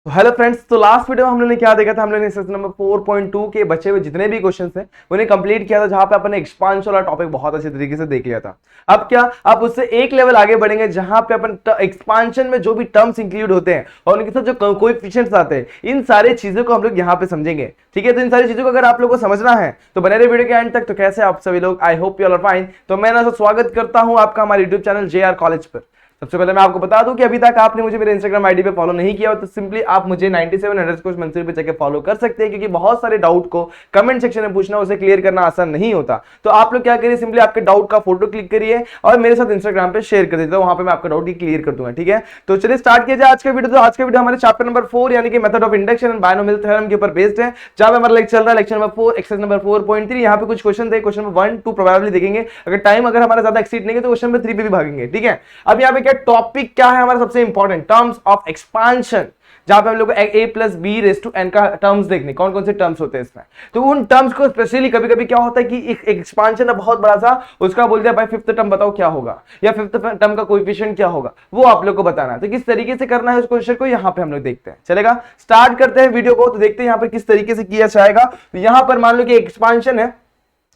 तो hello friends, तो last video में हम लोगों ने क्या देखा था। हम लोगों ने सेक्शन नंबर 4.2 के बचे हुए जितने भी क्वेश्चंस थे उन्हें कंप्लीट किया था, जहां पे अपन ने एक्सपांशन वाला टॉपिक बहुत अच्छे तरीके से देख लिया था। अब क्या, अब उससे एक लेवल आगे बढ़ेंगे, जहां पे अपन एक्सपांशन में जो भी टर्म्स इंक्लूड होते हैं और उनके साथ जो कोएफिशिएंट्स आते हैं, इन सारी चीजों को हम लोग यहाँ पे समझेंगे। ठीक है, तो इन सारी चीजों को अगर आप लोगों को समझना है तो बने रहे वीडियो के एंड तक। तो कैसे आप सभी लोग, I hope you are fine. तो मैं ना स्वागत करता हूं आपका हमारे यूट्यूब चैनल JR कॉलेज पर। सबसे पहले मैं आपको बता दूं कि अभी तक आपने मुझे मेरे इंस्टाग्राम आईडी पे फॉलो नहीं किया हो तो सिंपली आप मुझे 97_मंसूर पे जाके फॉलो कर सकते हैं, क्योंकि बहुत सारे डाउट को कमेंट सेक्शन में पूछना, उसे क्लियर करना आसान नहीं होता। तो आप लोग क्या करिए, सिंपली आपके डाउट का फोटो क्लिक करिए और मेरे साथ इंस्टाग्राम पे शेयर कर दीजिए, वहां पे मैं आपका डाउट क्लियर कर दूंगा। ठीक है, तो चलिए स्टार्ट किया जाए आज का वीडियो। तो आज का वीडियो हमारे चैप्टर नंबर 4 यानी कि method of induction and binomial theorem के ऊपर बेस्ड है, जहां पे हमारा लेक्चर चल रहा है लेक्चर नंबर 4 एक्सरसाइज नंबर 4.3। यहाँ पे कुछ क्वेश्चन थे, क्वेश्चन नंबर 1 2 प्रोबेबली देखेंगे। अगर टाइम अगर हमारा ज्यादा एक्सीड नहीं है तो क्वेश्चन नंबर 3 पे भी भागेंगे। ठीक है, अब यहाँ पे क्या टॉपिक क्या है हमारा सबसे इंपॉर्टेंट, टर्म्स ऑफ एक्सपांशन, जहां पे हम लोग को a plus B raise to n का टर्म्स देखने, कौन कौन से टर्म्स होते हैं इसमें। तो उन टर्म्स को स्पेशली कभी कभी क्या होता है कि एक एक्सपांशन है बहुत बड़ा सा, उसका बोलते हैं भाई फिफ्थ टर्म बताओ क्या होगा, या फिफ्थ टर्म का कोएफिशिएंट क्या होगा, वो आप लोग को बताना है। तो किस तरीके से करना है उस क्वेश्चन को यहाँ पे हम लोग देखते हैं। चलेगा, स्टार्ट करते हैं वीडियो को। तो देखते हैं यहाँ पर किस तरीके से किया जाएगा। तो यहाँ पर मान लो कि एक्सपांशन है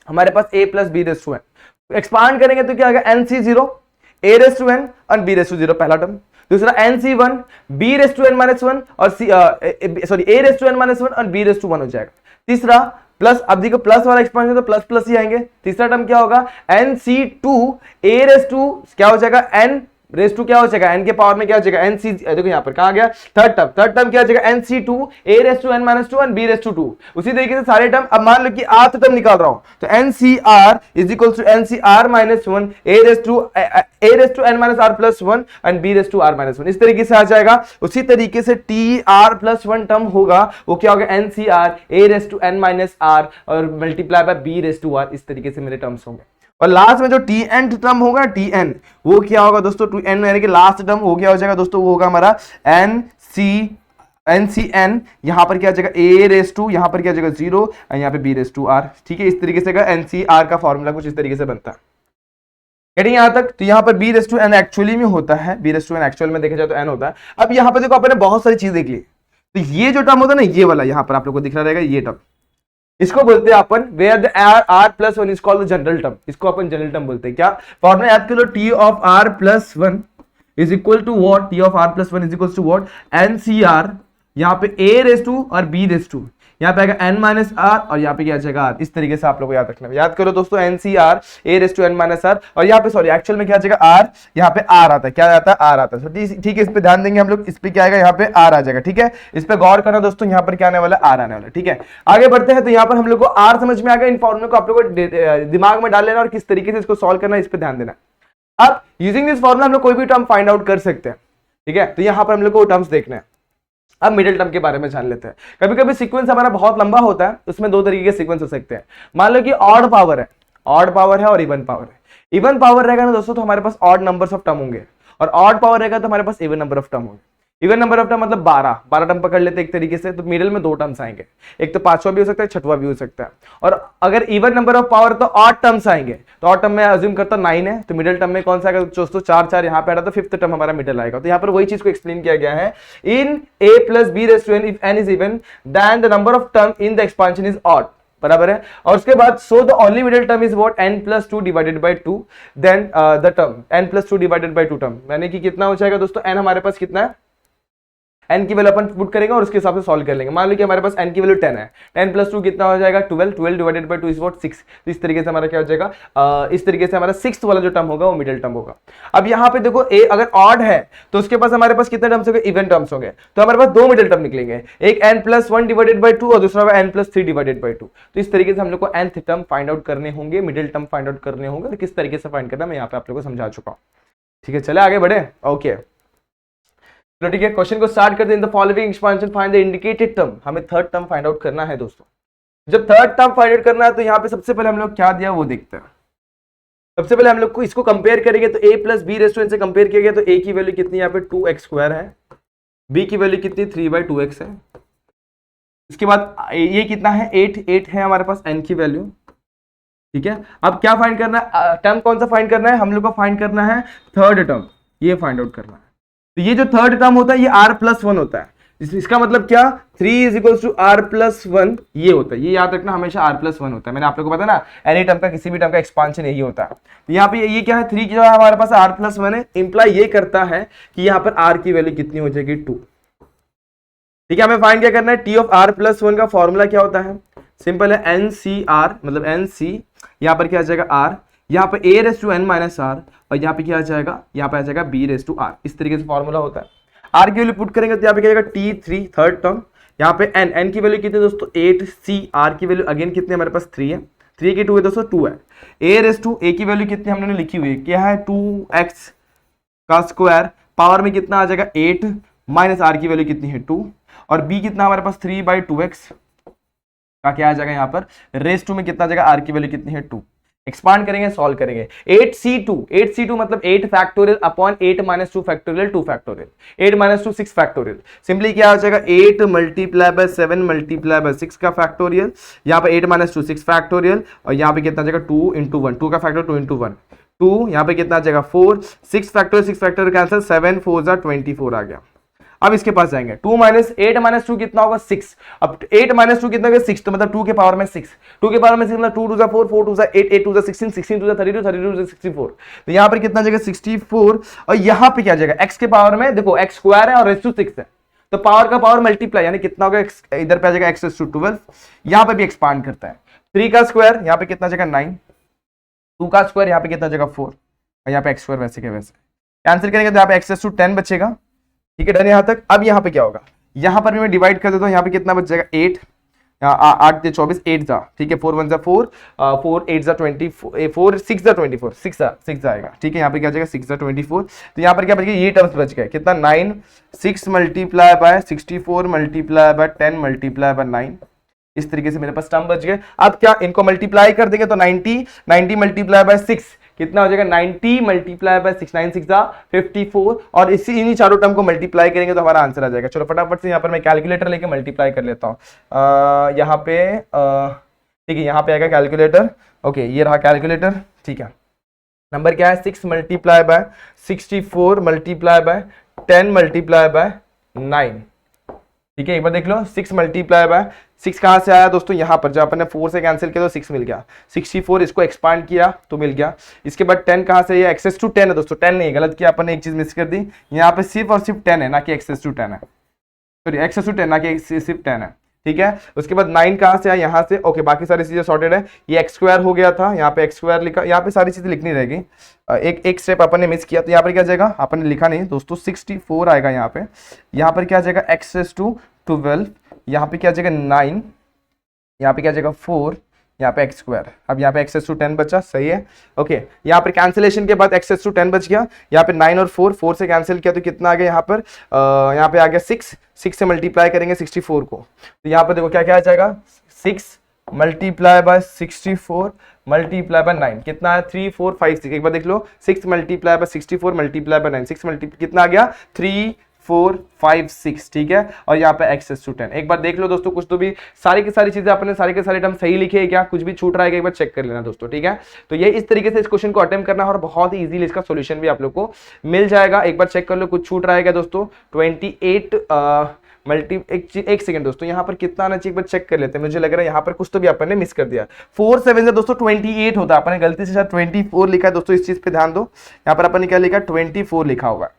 हमारे पास a plus B raise to n, expand करेंगे तो क्या आएगा nc0 a raise to n और b रेस टू 0 पहला टर्म। दूसरा nc1 b raise to n minus 1 और a raise to n minus 1 और b रेस टू 1 हो जाएगा। तीसरा प्लस, अब देखो प्लस वाला एक्सपांशन तो प्लस प्लस ही आएंगे। तीसरा टर्म क्या होगा, nc2 a रेस टू क्या हो जाएगा n रेस टू क्या हो जाएगा n के पावर में क्या हो जाएगा nc, देखो यहाँ पर कहा गया थर्ड टर्म क्या हो जाएगा nc2 a raise to n minus 2 और b रेस टू 2। उसी तरीके से सारे टर्म। अब मान लो कि आठ टर्म निकाल रहा हूं तो ncr is equal to ncr minus 1 a raise to n minus r plus 1 and b raise to r minus 1, इस तरीके से आ जाएगा। उसी तरीके से tr प्लस 1 टर्म होगा, वो क्या होगा ncr a raise to n minus r और multiply by b raise to r, इस तरीके से मेरे टर्म्स होंगे। और लास्ट में जो tn टर्म होगा tn, वो क्या होगा दोस्तों, 2n यानी कि लास्ट टर्म हो क्या हो जाएगा दोस्तों, वो होगा हमारा ncn, यहां पर क्या आ जाएगा a रेस टू, यहां पर क्या आ जाएगा 0 और यहां पे b रेस टू r। ठीक है, इस तरीके से ncr का फॉर्मूला कुछ इस तरीके से बनता है। गेटिंग यहां तक। तो यहां पर b raise to n actually में होता है, b raise to n actual में देखा जाए तो n होता है। अब यहां पर देखो आपने बहुत सारी चीज देख ली। तो ये जो टर्म होता है ना, ये वाला यहां पर आप लोग को दिख रहा रहेगा, ये टर्म, इसको बोलते हैं अपन where the r plus 1 is called the general term. इसको अपन जनरल टर्म बोलते हैं। क्या फॉर्मूला याद कर लो, t of r plus 1 is equal to what, t of r plus 1 is equal to what ncr, यहाँ पे a रेस टू और b रेस टू, यहाँ पे आएगा n माइनस r और यहाँ पे क्या आ जाएगा r। इस तरीके से आप लोग को याद रखना है। याद करो दोस्तों, ncr a raise to n minus r और यहाँ पे सॉरी एक्चुअल में क्या आ जाएगा r, यहाँ पे r आता है, क्या आता है r आता है। ठीक है, इस पे ध्यान देंगे हम लोग, इस पे क्या आएगा, यहाँ पे r आ जाएगा। ठीक है, इस पे गौर करना दोस्तों, यहाँ पर क्या आने वाला, r आने वाला। ठीक है, आगे बढ़ते हैं। तो यहाँ पर हम लोग को r समझ में आ गया। इन फॉर्मूले को आप लोग को दिमाग में डाल लेना और किस तरीके से इसको सॉल्व करना है, इस पे ध्यान देना। अब यूजिंग दिस फॉर्मूला हम लोग कोई भी टर्म फाइंड आउट कर सकते हैं। ठीक है, तो यहाँ पर हम लोग को टर्म्स देखने हैं। अब मिडिल टर्म के बारे में जान लेते हैं। कभी कभी सीक्वेंस हमारा बहुत लंबा होता है, उसमें दो तरीके के सीक्वेंस हो सकते हैं। मान लो कि ऑड पावर है और इवन पावर है। इवन पावर रहेगा ना दोस्तों तो हमारे पास ऑड नंबर्स ऑफ टर्म होंगे, और ऑड पावर रहेगा तो हमारे पास इवन नंबर ऑफ टर्म होंगे। इवन नंबर ऑफ टर्म मतलब 12 टर्म पकड़ लेते हैं एक तरीके से। तो मिडिल में दो टर्म्स आएंगे, एक तो पांचवा भी हो सकता है, छठवा भी हो सकता है। और अगर इवन नंबर ऑफ पावर तो ऑड टर्म्स आएंगे। तो ऑड टर्म में अज्यूम करता 9 है, तो मिडिल टर्म में कौन सा आएगा दोस्तों, 4 यहाँ पे आ रहा, तो फिफ्थ टर्म हमारा मिडिल आएगा। तो यहाँ पर वही चीज को एक्सप्लेन किया गया है, in a plus B raise to n if n is even then the number of term in the expansion is odd, बराबर है। और उसके बाद so the only middle term is what, n plus 2 divided by 2 then the term n plus 2 divided by 2 term, यानी कि कितना हो जाएगा दोस्तों, n हमारे पास कितना है, n की वैल्यू अपन पुट करेंगे और उसके हिसाब से सॉल्व कर लेंगे। मान लो कि हमारे पास n की वैल्यू 10 है, 10 प्लस 2 कितना हो जाएगा 12 डिवाइडेड बाय 2 इज व्हाट 6। तो इस तरीके से हमारा क्या हो जाएगा, इस तरीके से हमारा सिक्स्थ वाला जो टर्म होगा वो मिडिल टर्म होगा। अब यहाँ पे देखो a अगर ऑड है तो उसके पास हमारे पास कितने टर्म्स होंगे, इवन टर्म्स होंगे। तो हमारे पास दो मिडिल टर्म निकलेंगे, एक n प्लस 1 डिवाइडेड बाय 2 और दूसरा n प्लस 3 डिवाइडेड बाय 2। तो इस तरीके से हम लोग को nth टर्म फाइंड आउट करने होंगे, मिडिल टर्म फाइंड आउट करने होंगे, और किस तरीके से फाइंड करना मैं यहाँ पे आप लोगों को समझा चुका हूँ। ठीक है, चले आगे बढ़े। ओके तो ठीक है, क्वेश्चन को स्टार्ट करते हैं। In the following expansion find the indicated term, हमें थर्ड टर्म फाइंड आउट करना है दोस्तों। जब थर्ड टर्म फाइंड आउट करना है तो यहाँ पे सबसे पहले हम लोग क्या दिया वो देखते हैं। सबसे पहले हम लोग को इसको कंपेयर करेंगे, तो a plus B raise to n से कंपेयर किया गया तो a की वैल्यू कितनी यहाँ पे 2x स्क्वायर है, b की वैल्यू कितनी 3/2x है। इसके बाद ये कितना है 8 है हमारे पास n की वैल्यू। ठीक है, अब क्या फाइंड करना है, टर्म कौन सा फाइंड करना है, हम लोग को फाइंड करना है थर्ड टर्म, ये फाइंड आउट करना है। तो ये जो थर्ड टर्म होता है ये r प्लस 1 होता है। इसका मतलब क्या, 3 is equal to r plus one, ये होता है, ये याद रखना हमेशा आर प्लस वन होता है। मैंने आप लोगों को पता ना एनी टर्म का किसी भी टर्म का एक्सपांशन यही होता है। तो यहाँ पे ये क्या है, 3 जो है हमारे पास आर प्लस वन है, इंप्लाई ये करता है कि यहाँ पर आर की वैल्यू कितनी हो जाएगी 2। ठीक है, हमें फाइंड क्या करना है, T of R plus one का फॉर्मूला क्या होता है, सिंपल है एन सी आर, मतलब एन सी यहाँ पर क्या आ जाएगा आर, यहाँ पे A raise to N minus R, और यहाँ पे क्या आ जाएगा, यहाँ पे आ जाएगा बी रेस टू आर। इस तरीके से फॉर्मूला होता है। आर की वैल्यू पुट करेंगे तो यहाँ पे क्या आएगा T3 थर्ड टर्म, यहाँ पे एन की वैल्यू कितनी है दोस्तों 8, सी आर की वैल्यू अगेन कितनी है हमारे पास 3 है, 3 की 2 है दोस्तों 2 है। ए रेस टू ए की वैल्यू कितनी हमने लिखी हुई है, क्या है 2x का स्क्वायर, पावर में कितना आ जाएगा 8, माइनस आर की वैल्यू कितनी है 2, और बी कितना हमारे पास 3/2x का क्या आ जाएगा यहाँ पर रेस टू में कितना आ जाएगा, आर की वैल्यू कितनी है 2। एक्सपांड करेंगे, सॉल्व करेंगे, 8c2 मतलब 8 factorial upon 8 - 2 factorial 2 factorial, 8 - 2 6 factorial, simply क्या आ जाएगा 8 मल्टीप्लाई बाय 7 मल्टीप्लाई बाय 6 का फैक्टोरियल, यहाँ पे 8 - 2 6 फैक्टोरियल, और यहाँ पे कितना आ जाएगा 2 × 1, 2 का फैक्टर 2 × 1 2, यहाँ पे कितना आ जाएगा 4, 6 फैक्टोरियल कैंसिल, 7 4 जा 24 आ गया। अब इसके पास जाएंगे 2 - 8 - 2 कितना होगा 6, अब 8 - 2 कितना होगा 6, तो मतलब 2 के पावर में 6, 2 के पावर में 6 मतलब 2 2 4, 4 2 8, 8 2 16, 16 2 32, 32 64, तो यहाँ पर कितना जाएगा 64, और यहाँ पे क्या जाएगा x के पावर में, देखो x स्क्वायर है और रेस टू 6 है, तो पावर का पावर मल्टीप्लाई, यानी कितना होगा इधर पे आ जाएगा x रेस टू 12, यहाँ पे भी एक्सपांड करता है, 3 का स्क्वायर यहाँ पे कितना जाएगा 9, 2 का स्क्वायर यहाँ पे कितना जाएगा 4, और यहाँ पे x स्क्वायर वैसे के वैसे कैंसिल करेंगे तो यहाँ पे x रेस टू 10 बचेगा। ठीक है, डन यहां तक। अब यहाँ पे क्या होगा, यहाँ पर भी मैं डिवाइड कर देता हूँ, यहाँ पे कितना बच जाएगा 8, 8 से 24 8 जा, ठीक है 4 1 जा 4, 4 8 जा 24, 4 6 जा 24, 6 आएगा। ठीक है, यहाँ पे क्या जाएगा 6 जा 24, तो यहाँ पर क्या बच गया, ये टर्म्स बच गए, कितना 9, 6 multiply by 64 multiply bye 10 multiply by 9, इस तरीके से मेरे पास टर्म बच गए। अब क्या इनको मल्टीप्लाई कर देंगे तो 90 मल्टीप्लाई बाय 6 कितना हो जाएगा 90 मल्टीप्लाई बाय 6, 9 6 54, और इसी इन्हीं चारों टर्म को मल्टीप्लाई करेंगे तो हमारा आंसर आ जाएगा। चलो फटाफट से यहाँ पर मैं कैलकुलेटर लेके मल्टीप्लाई कर लेता हूँ, यहाँ पे ठीक है, यहाँ पे आएगा कैलकुलेटर, ओके ये रहा कैलकुलेटर। ठीक है, नंबर क्या है 6 multiply by 64 multiply bye 10 multiply by 9। ठीक है, एक बार देख लो 6 मल्टीप्लाई बाय 6 कहां से आया दोस्तों, यहां पर जब अपन ने 4 से कैंसिल किया तो 6 मिल गया, 64 इसको एक्सपांड किया तो मिल गया। इसके बाद 10 कहां से, ये एक्सेस टू 10 है दोस्तों, 10 नहीं, गलत किया अपन ने, एक चीज मिस कर दी, यहाँ पे सिर्फ और सिर्फ 10 है ना कि एक्सेस टू 10 है, सॉरी एक्सेस टू 10 ना कि सिर्फ 10 है। ठीक है, उसके बाद 9 कहां से आया, यहां से, ओके बाकी सारी चीजें सॉर्टेड है। ये एक्स स्क्वायर हो गया था, यहाँ पे एक्स स्क्वायर लिखा, यहाँ पे सारी चीजें लिखनी रहेगी, एक स्टेप अपन ने मिस किया, तो यहाँ पर क्या जाएगा, अपन ने लिखा नहीं दोस्तों 64 आएगा यहाँ पे, यहाँ पर क्या जाएगा एक्सेस टू 12, यहाँ पे क्या जाएगा 9, यहाँ पे क्या जाएगा 4, यहाँ पे एक्स स्क्वायर, अब यहाँ पे एक्सेस टू 10 बचा, सही है। ओके, यहाँ पर कैंसिलेशन के बाद एक्सेस टू 10 बच गया, यहाँ पे 9 और 4 से कैंसिल किया तो कितना आ गया यहाँ पर, यहाँ पे आ गया 6 से मल्टीप्लाई करेंगे 64 को, तो यहाँ पर देखो क्या क्या आ जाएगा 6 मल्टीप्लाई बाय 64 मल्टीप्लाई बाय 9 कितना है 3 4 5 6, एक बार देख लो 6 multiply by 64 multiply by 9, 6 multiply कितना आ गया 3 4 5 6। ठीक है, और यहाँ पे एक्सेस टू 10, एक बार देख लो दोस्तों, कुछ तो भी सारी की सारी चीजें अपने सारे के सारे टर्म सही लिखे हैं क्या, कुछ भी छूट रहा है एक बार चेक कर लेना दोस्तों। ठीक है, तो ये इस तरीके से इस क्वेश्चन को अटेम्प्ट करना है और बहुत ही इजीली इसका सॉल्यूशन भी आप लोग को मिल जाएगा। एक बार चेक कर लो, कुछ छूट रहा है क्या दोस्तों, 28 मल्टी एक सेकंड दोस्तों, यहाँ पर कितना आना चाहिए एक बार चेक कर लेते हैं, मुझे लग रहा है यहाँ पर कुछ तो भी अपन ने मिस कर दिया, 4 7 से दोस्तों 28 होता है, अपन ने गलती से शायद 24 लिखा है दोस्तों, इस चीज पे ध्यान दो, यहाँ पर अपन ने क्या लिखा 24 लिखा होगा।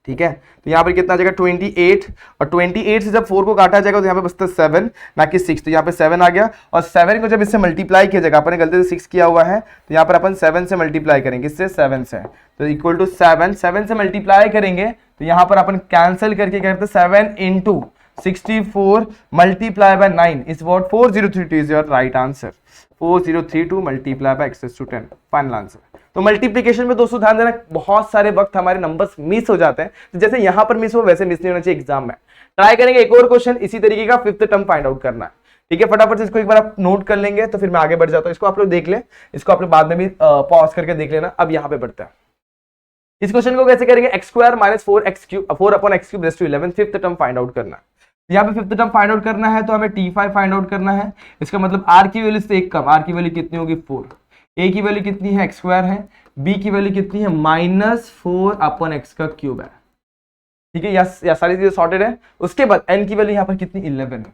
ठीक है, तो यहाँ पर कितना आ जाएगा 28, और 28 से जब 4 को काटा जाएगा तो यहाँ पे बचता है 7 ना कि 6, तो यहाँ पे 7 आ गया, और 7 को जब इससे मल्टीप्लाई किया जाएगा, अपन ने गलती से 6 किया हुआ है तो यहाँ पर अपन 7 से मल्टीप्लाई करेंगे, इससे 7 से, तो इक्वल टू 7 से मल्टीप्लाई करेंगे तो यहाँ पर अपन कैंसिल करके करते 7 into 64 multiply by 9 is what 4032 is your right answer, 4032 multiply by excess to 10 final answer. तो मल्टीप्लिकेशन में दोस्तों ध्यान देना, बहुत सारे वक्त हमारे नंबर्स मिस हो जाते हैं, तो जैसे यहां पर मिस हो वैसे मिस नहीं होना चाहिए एग्जाम में। ट्राई करेंगे एक और क्वेश्चन इसी तरीके का, 5th टर्म फाइंड आउट करना है। ठीक है, फटाफट से इसको एक बार आप नोट कर लेंगे तो फिर मैं आगे बढ़ जाता हूं, इसको आप लोग देख ले, इसको आप लोग बाद में भी पॉज करके देख लेना। अब यहाँ पे बढ़ता है, इस क्वेश्चन को कैसे करेंगे, x square minus 4 upon x cube raise to 11 5th टर्म फाइंड आउट करना है। यहाँ पे 5th टर्म फाइंड आउट करना है तो हमें t5 फाइंड आउट करना है, इसका मतलब r की वैल्यू से एक कम, r की वैल्यू कितनी होगी 4, a की वैल्यू कितनी है x स्क्वायर है, b की वैल्यू कितनी है -4 अपॉन एक्स का क्यूब है। ठीक है, या सारी चीजें सॉर्टेड है। उसके बाद n की वैल्यू यहाँ पर कितनी 11 है।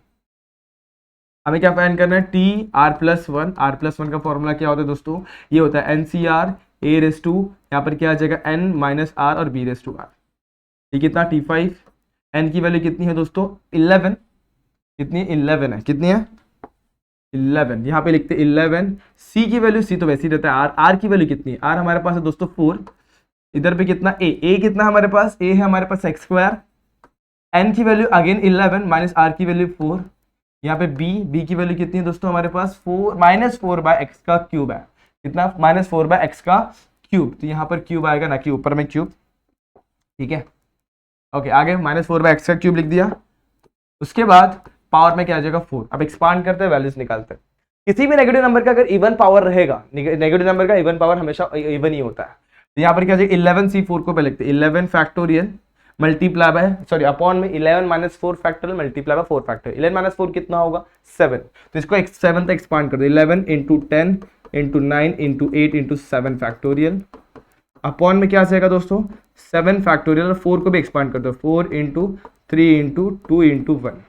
हमें क्या फाइंड करना है, T R plus one. R plus one का फॉर्मूला क्या होता है दोस्तों, ये होता है NCR a रेस टू, यहाँ पर क्या आ जाएगा n माइनस आर और b रेस टू आर। ये कितना T5, n की वैल्यू कितनी है दोस्तों 11, कितनी 11 है, कितनी है 11, यहाँ पे लिखते 11। c की वैल्यू, c तो वैसे ही रहता है, r की वैल्यू कितनी है, r हमारे पास है दोस्तों 4, इधर पे कितना a कितना हमारे पास, a है हमारे पास x स्क्वायर, n की वैल्यू अगेन 11 माइनस r की वैल्यू 4, यहाँ पे b की वैल्यू कितनी है दोस्तों हमारे पास 4 माइनस 4 बाय एक्स का क्यूब है, कितना माइनस 4 बाय एक्स का क्यूब, तो यहाँ पर क्यूब आएगा ना कि ऊपर में क्यूब, ठीक है। ओके, आगे माइनस 4 बाय एक्स का क्यूब लिख दिया। उसके बाद पावर में क्या आ जाएगा 4। अब एक्सपांड करते हैं, वैल्यूज निकालते हैं। किसी भी नेगेटिव नंबर का अगर इवन पावर रहेगा, नेगेटिव नंबर का इवन पावर हमेशा इवन ही होता है, तो यहाँ पर क्या आ जाएगा 11c4 को पे लिखते हैं 11 factorial multiply by sorry upon में 11 minus 4 factorial multiply by 4 factorial. 11 minus 4 कितना होगा 7, तो इसको 7 तक एक्सपांड कर दो 11 into 10 into 9 into 8 into 7 factorial, upon में क्या आ जाएगा दोस्तों 7 फैक्टोरियल, और 4 को भी एक्सपांड कर दो 4 इंटू 3 इंटू 2 इंटू 1।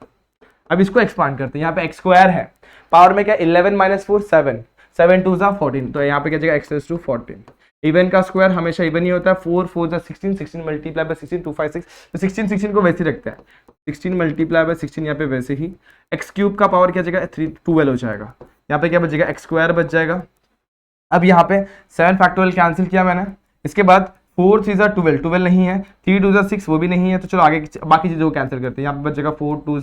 अब इसको एक्सपांड करते हैं, यहाँ पे एक्स स्क्वायर है, पावर में क्या 11 माइनस 4 7, 7 2 14, तो यहाँ पे क्या जाएगा एक्स रेज़ टू 14। इवन का स्क्वायर हमेशा इवन ही होता है, 4 4 16, 16 मल्टीप्लाई बाय 16 256, तो 16 को वैसे ही रखते हैं, 16 मल्टीप्लाई बाय 16 यहाँ पे वैसे ही, एक्स क्यूब का पावर क्या जाएगा 12 हो जाएगा, यहाँ पे क्या बचेगा एक्स स्क्वायर बच जाएगा। अब यहाँ पे 7 फैक्टोरियल कैंसिल किया मैंने, इसके बाद 4 3 12, 12 नहीं है, 3 2 6 वो भी नहीं है, तो चलो आगे बाकी चीजों को कैंसिल करते हैं। यहाँ पे बच जाएगा 4 2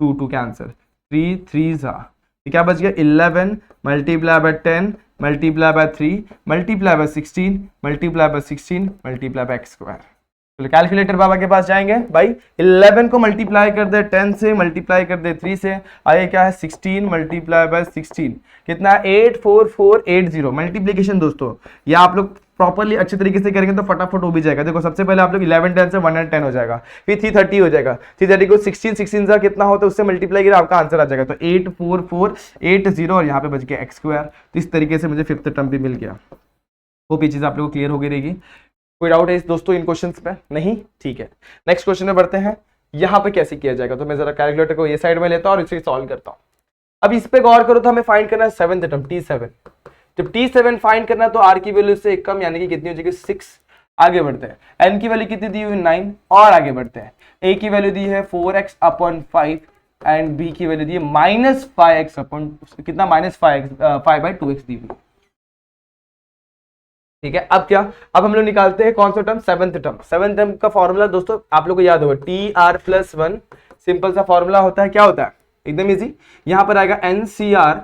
2 2 कैंसिल, 3 3 क्या बच गया 11 multiply by 10 multiply by 3 multiply by 16 multiply by 16 multiply by x square. चलो कैलकुलेटर बाबा के पास जाएंगे भाई, 11 को मल्टीप्लाई कर दे 10 से, मल्टीप्लाई कर दे 3 से, आगे क्या है 16 मल्टीप्लाई बाय 16 कितना 84480। मल्टीप्लीकेशन दोस्तों ये आप लोग प्रॉपर्ली अच्छे तरीके से करेंगे तो फटाफट हो भी जाएगा। देखो सबसे पहले आप लोग 11 10 से 110 हो जाएगा, फिर 330 हो जाएगा, 330 को 16 का कितना होता है उससे मल्टीप्लाई करें आपका आंसर आ जाएगा, तो 84480 और यहाँ पे बच गया एक्स स्क्वायर। तो इस तरीके से मुझे फिफ्थ टर्म भी मिल गया। वो चीज आप लोगों को क्लियर हो गई रहेगी। कोई डाउट है दोस्तों इन क्वेश्चंस पे? नहीं, ठीक है। नेक्स्ट क्वेश्चन में बढ़ते हैं, यहाँ पे कैसे किया जाएगा। तो मैं जरा कैलकुलेटर को ये साइड में लेता हूँ और इसे सॉल्व करता हूँ। अब इस पे गौर करो तो हमें फाइंड करना है 7th टर्म T7। जब T7 फाइंड करना है तो R की वैल्यू से एक कम यानी कि कितनी हो जाएगी 6। आगे बढ़ते हैं, N की वैल्यू कितनी दी हुई 9 और आगे बढ़ते हैं। A की वैल्यू दी है 4x अपॉन 5 एंड B की वैल्यू दी है -5x अपॉन कितना -5/2x दी हुई। ठीक है, अब क्या, अब हम लोग निकालते हैं कौन सा term 7th term. 7th term का फॉर्मूला दोस्तों आप लोग को याद होगा TR+1 सिंपल सा फॉर्मूला होता है। क्या होता है एकदम इजी, यहां पर आएगा NCR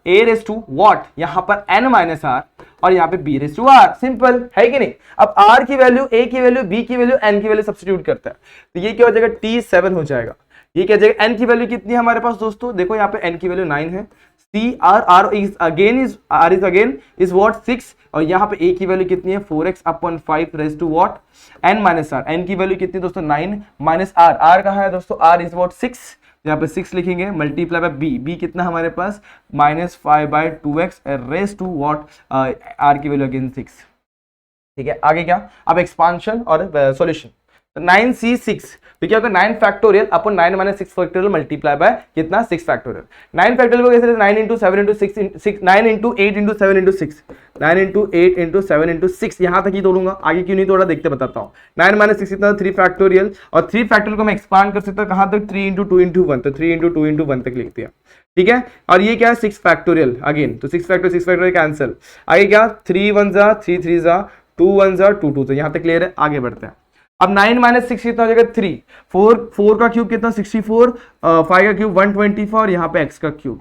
A raise to what, यहां पर N माइनस R और यहाँ पे B raise to R। Simple है कि नहीं। अब R की वैल्यू, A की वैल्यू, B की वैल्यू, N की वैल्यू सब्स्टिट्यूट करता है तो ये क्या हो जाएगा T7 हो जाएगा। ये क्या जाएगा, N की वैल्यू कितनी है हमारे पास दोस्तों, देखो यहाँ पे N की वैल्यू 9 है, R is again is what 6 और यहाँ पे A की वैल्यू कितनी है 4x upon 5 raise to what N minus R। N की वैल्यू कितनी दोस्तों 9 माइनस R, R कहाँ है दोस्तों, R इज व्हाट 6, यहाँ पे 6 लिखेंगे मल्टीप्लाई बाय B कितना हमारे पास -5/2x raise to what R की वैल्यू अगेन 6। ठीक है, आगे क्या, अब एक्सपांशन और सॉल्यूशन। 9c6 तो क्या होगा 9 factorial upon 9 minus 6 factorial multiply by कितना 6 फैक्टोरियल। 9 फैक्टोरियल को कैसे 9 into 7 into 6 9 into 8 into 7 into 6 9 into 8 into 7 into 6 यहां तक ही तोड़ूंगा, आगे क्यों नहीं तोड़ा देखते बताता हूँ। 9 माइनस 6 कितना 3 फैक्टोरियल और 3 फैक्टोरियल को मैं एक्सपांड कर सकता हूँ कहां तक 3 इंटू 2 इंटू 1, तो 3 इंटू 2 इंटू 1 तक लिख दिया। ठीक है, और ये क्या है 6 फैक्टोरियल अगेन, तो 6 फैक्टोरियल कैंसिल, आगे क्या 3 1 3 3 2 1 2 2, तो यहां तक क्लियर है। आगे बढ़ते हैं, अब 9 माइनस 6 कितना हो जाएगा 3, 4 का क्यूब कितना 64, 5 का क्यूब 124 और यहाँ पे x का क्यूब।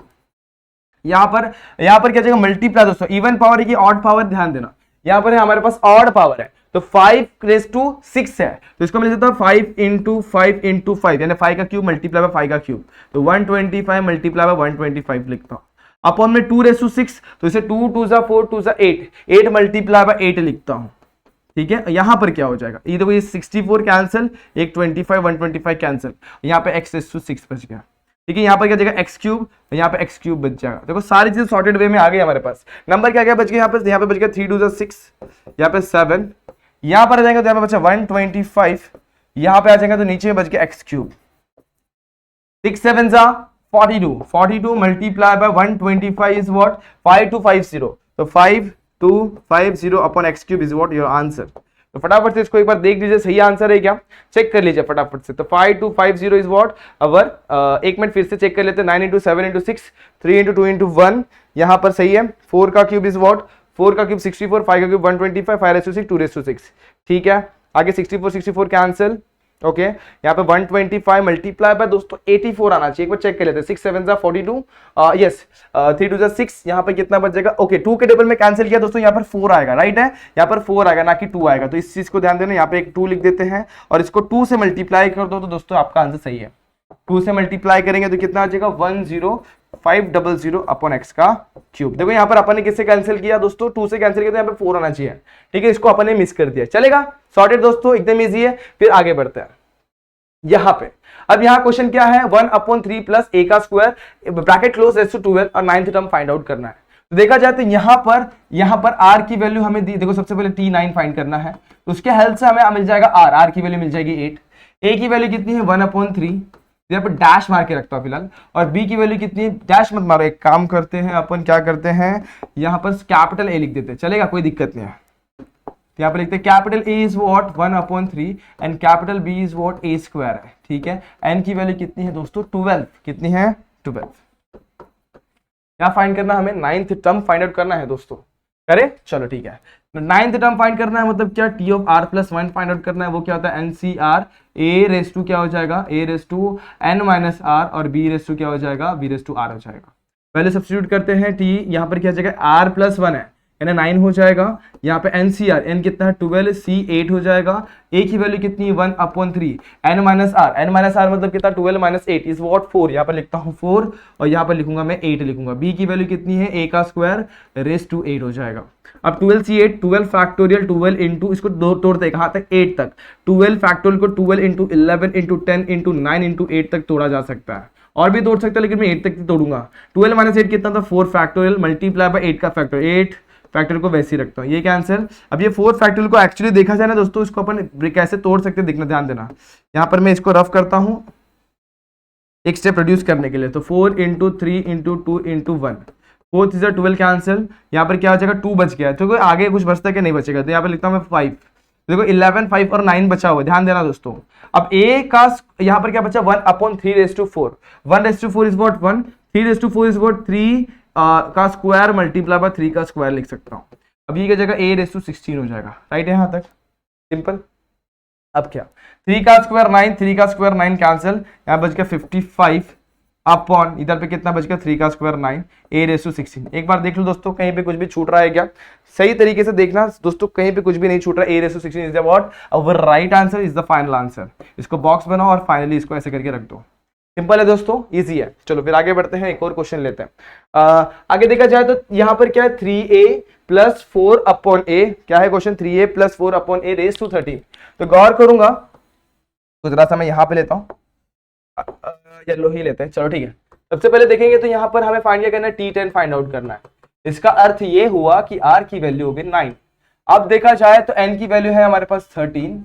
यहाँ पर क्या जाएगा मल्टीप्लाई दोस्तों, इवन पावर है कि ऑड पावर, ध्यान देना यहाँ पर है हमारे पास ऑड पावर है तो 5 रेस टू 6 है तो इसको मिल जाता है 5 इंटू 5 इंटू 5 यानी 5 का क्यूब मल्टीप्लाई बाय 5 का क्यूब, तो 125 मल्टीप्लाई बाय 125 लिखता हूँ। अपॉन में 2 रेस टू 6 तो इसे 2 2 4 2 8 मल्टीप्लाई बाय 8 लिखता हूँ। ठीक है, यहां पर क्या हो जाएगा, ये देखो ये 64 कैंसिल, एक 25 125 कैंसिल, यहाँ पे x रेज़ टू 6 बच गया। ठीक है, यहाँ पर क्या जाएगा एक्स क्यूब, यहाँ पे एक्स क्यूब बच जाएगा। देखो सारी चीजें सॉर्टेड वे में आ गई हमारे पास। नंबर क्या क्या बच गया यहाँ पे बच गया 3 2 6, यहाँ पे 7, यहाँ पर आ जाएगा तो यहाँ पे बचा 125 यहां पे आ जाएगा तो नीचे बच गया x cube. 6 7 42, 42 multiply by 125 is what 5250, तो 5250 upon x cube is what your answer. तो फटाफट से इसको एक बार देख लीजिए सही आंसर है क्या, चेक कर लीजिए फटाफट से। तो 5250 इज व्हाट अवर, एक मिनट फिर से चेक कर लेते हैं, 9 × 7 × 6 3 × 2 × 1, यहां पर सही है। 4 का क्यूब इज व्हाट, 4 का क्यूब 64, 5 का क्यूब 125, 5 to 6 2 to 6, ठीक है। आगे 64 कैंसिल, ओके यहाँ पे 125 मल्टीप्लाई बाय दोस्तों 84 आना चाहिए, एक बार चेक कर लेते हैं। 6 7 42, यस 3 2 6, यहाँ पे कितना बच जाएगा, ओके 2 के टेबल में कैंसिल किया दोस्तों, यहाँ पर 4 आएगा, राइट है, यहाँ पर 4 आएगा ना कि 2 आएगा, तो इस चीज को ध्यान देना। यहाँ पे एक 2 लिख देते हैं और इसको 2 से मल्टीप्लाई कर दो तो दोस्तों आपका आंसर सही है। 2 से मल्टीप्लाई करेंगे तो कितना आ जाएगा 10500 अपॉन एक्स का क्यूब। देखो यहाँ पर अपन ने किससे कैंसिल किया दोस्तों, 2 से कैंसिल किया तो यहाँ पे 4 आना चाहिए, ठीक है, इसको अपन ने मिस कर दिया, चलेगा, सॉर्टेड दोस्तों, एकदम इजी है। फिर आगे बढ़ते हैं यहां पे। अब यहां क्वेश्चन क्या है, 1/3 प्लस a का square bracket close raise to 12 और 9th टर्म फाइंड आउट करना है। तो देखा जाए तो यहां पर r की वैल्यू हमें दी, देखो सबसे पहले t9 फाइंड करना है, तो उसके हेल्प से हमें मिल जाएगा r की वैल्यू मिल जाएगी 8, a की वैल्यू कितनी है 1/3, यहाँ पर डैश मार के रखता हूं फिलहाल, और b की वैल्यू कितनी है, डैश मत मारो, एक काम करते हैं अपन, क्या करते हैं यहाँ पर कैपिटल A लिख देते हैं, चलेगा, कोई दिक्कत नहीं है। यहाँ पे लिखते हैं capital A is what 1/3 and capital B is what a square है, ठीक है। n की वैल्यू कितनी है दोस्तों 12, कितनी है 12। क्या फाइंड करना हमें, 9th टर्म फाइंड आउट करना है दोस्तों, करे चलो ठीक है। 9th टर्म फाइंड करना है मतलब क्या, t of r plus 1 find out करना है, वो क्या होता है NCR, a रेज़ टू क्या हो जाएगा a raise to n minus r और b रेज़ टू क्या हो जाएगा b रेज़ टू r हो जाएगा। पहले सब्स्टिट्यूट करते हैं, t यहाँ पर क्या हो जाएगा r प्लस 1 है यानी 9 हो जाएगा, यहाँ पे NCR n कितना है 12, c 8 हो जाएगा, a की वैल्यू कितनी है 1/3, n माइनस r मतलब कितना 12 माइनस 8 इज व्हाट 4, यहाँ पर लिखता हूँ 4 और यहाँ पर लिखूंगा मैं 8 लिखूंगा। b की वैल्यू कितनी है a का स्क्वायर रेज़ टू 8 हो जाएगा। अब 12c8 12 फैक्टोरियल 12 इंटू, इसको तोड़ते हैं कहाँ तक 8 तक, 12 फैक्टोरियल को 12 इंटू 11 इंटू 10 इंटू 9 इंटू 8 तक तोड़ा जा सकता है, और भी तोड़ सकता है लेकिन मैं 8 तक तोड़ूंगा। 12 माइनस 8 कितना था 4 फैक्टोरियल मल्टीप्लाई बाय 8 का फैक्टोरियल, 8 फैक्टोरियल को वैसे ही रखता हूँ, ये कैंसिल। अब ये 4 फैक्टोरियल को एक्चुअली देखा जाए ना दोस्तों, इसको अपन कैसे तोड़ सकते हैं देखना, ध्यान देना। यहाँ पर मैं इसको रफ करता हूँ एक स्टेप प्रोड्यूस करने के लिए, तो 4 इंटू 3 इंटू 2 इंटू 1, 4 3 12 कैंसिल, यहाँ पर क्या हो जाएगा 2 बच गया, तो कोई आगे कुछ बचता है कि नहीं बचेगा, तो यहाँ पर लिखता हूँ मैं 5, देखो 11 5 और 9 बचा हुआ, ध्यान देना दोस्तों। अब a का यहाँ पर क्या बचा 1/3 raise to 4, 1 raise to 4 is what 1, 3 raise to 4 is what 3 का स्क्वायर मल्टीप्लाई बाय 3 का स्क्वायर लिख सकता हूँ। अब ये क्या जगह a रेज़ टू 16 हो जाएगा, राइट है यहाँ तक सिंपल। अब क्या 3 का स्क्वायर 9, 3 का स्क्वायर 9 कैंसिल, यहाँ बच गया 55 अपॉन इधर पे कितना बच गया 3 का स्क्वायर 9, a रेज़ टू 16। एक बार देख लो दोस्तों कहीं पे कुछ भी छूट रहा है क्या, सही तरीके से देखना दोस्तों, कहीं पे कुछ भी नहीं छूट रहा, a raise to 16 is the what our right answer, is the final answer. इसको बॉक्स बनाओ और फाइनली इसको ऐसे करके रख दो, सिंपल है दोस्तों, इजी है। चलो फिर आगे बढ़ते हैं, एक और क्वेश्चन लेते हैं। आगे देखा जाए तो यहाँ पर क्या है 3a प्लस 4 अपॉन a, क्या है question 3a plus 4 upon a raise to 13। तो गौर करूंगा तो जरा सा मैं यहाँ पे लेता हूँ, येलो ही लेते हैं, चलो ठीक है। सबसे पहले देखेंगे तो यहाँ पर हमें फाइंड क्या करना है, t10 फाइंड आउट करना है। इसका अर्थ ये हुआ कि r की वैल्यू होगी 9। अब देखा जाए तो n की वैल्यू है हमारे पास 13,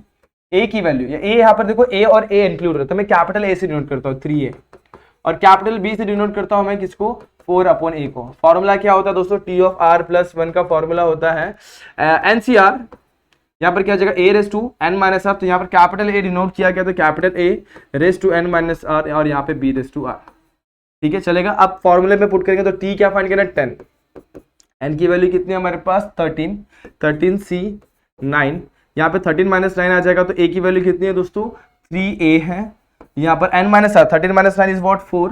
a की वैल्यू, या a यहाँ पर देखो a और a इंक्लूड रहता है, तो मैं कैपिटल A से डिनोट करता हूँ 3a, और कैपिटल B से डिनोट करता हूँ मैं किसको 4/a को। फॉर्मूला क्या होता है दोस्तों, t ऑफ r प्लस 1 का फॉर्मूला होता है NCR, यहाँ पर क्या हो जाएगा a raise to n minus r, तो यहाँ पर कैपिटल A डिनोट किया गया तो capital A raise to n minus r और यहाँ पे b रेज़ टू r, ठीक है चलेगा। अब फॉर्मूले में पुट करेंगे तो t क्या फाइंड करना है 10, n की वैल्यू कितनी है हमारे पास 13, 13c 9, यहाँ पे 13 माइनस 9 आ जाएगा, तो a की वैल्यू कितनी है दोस्तों 3a है, यहाँ पर n minus r 13 minus 9 is what 4,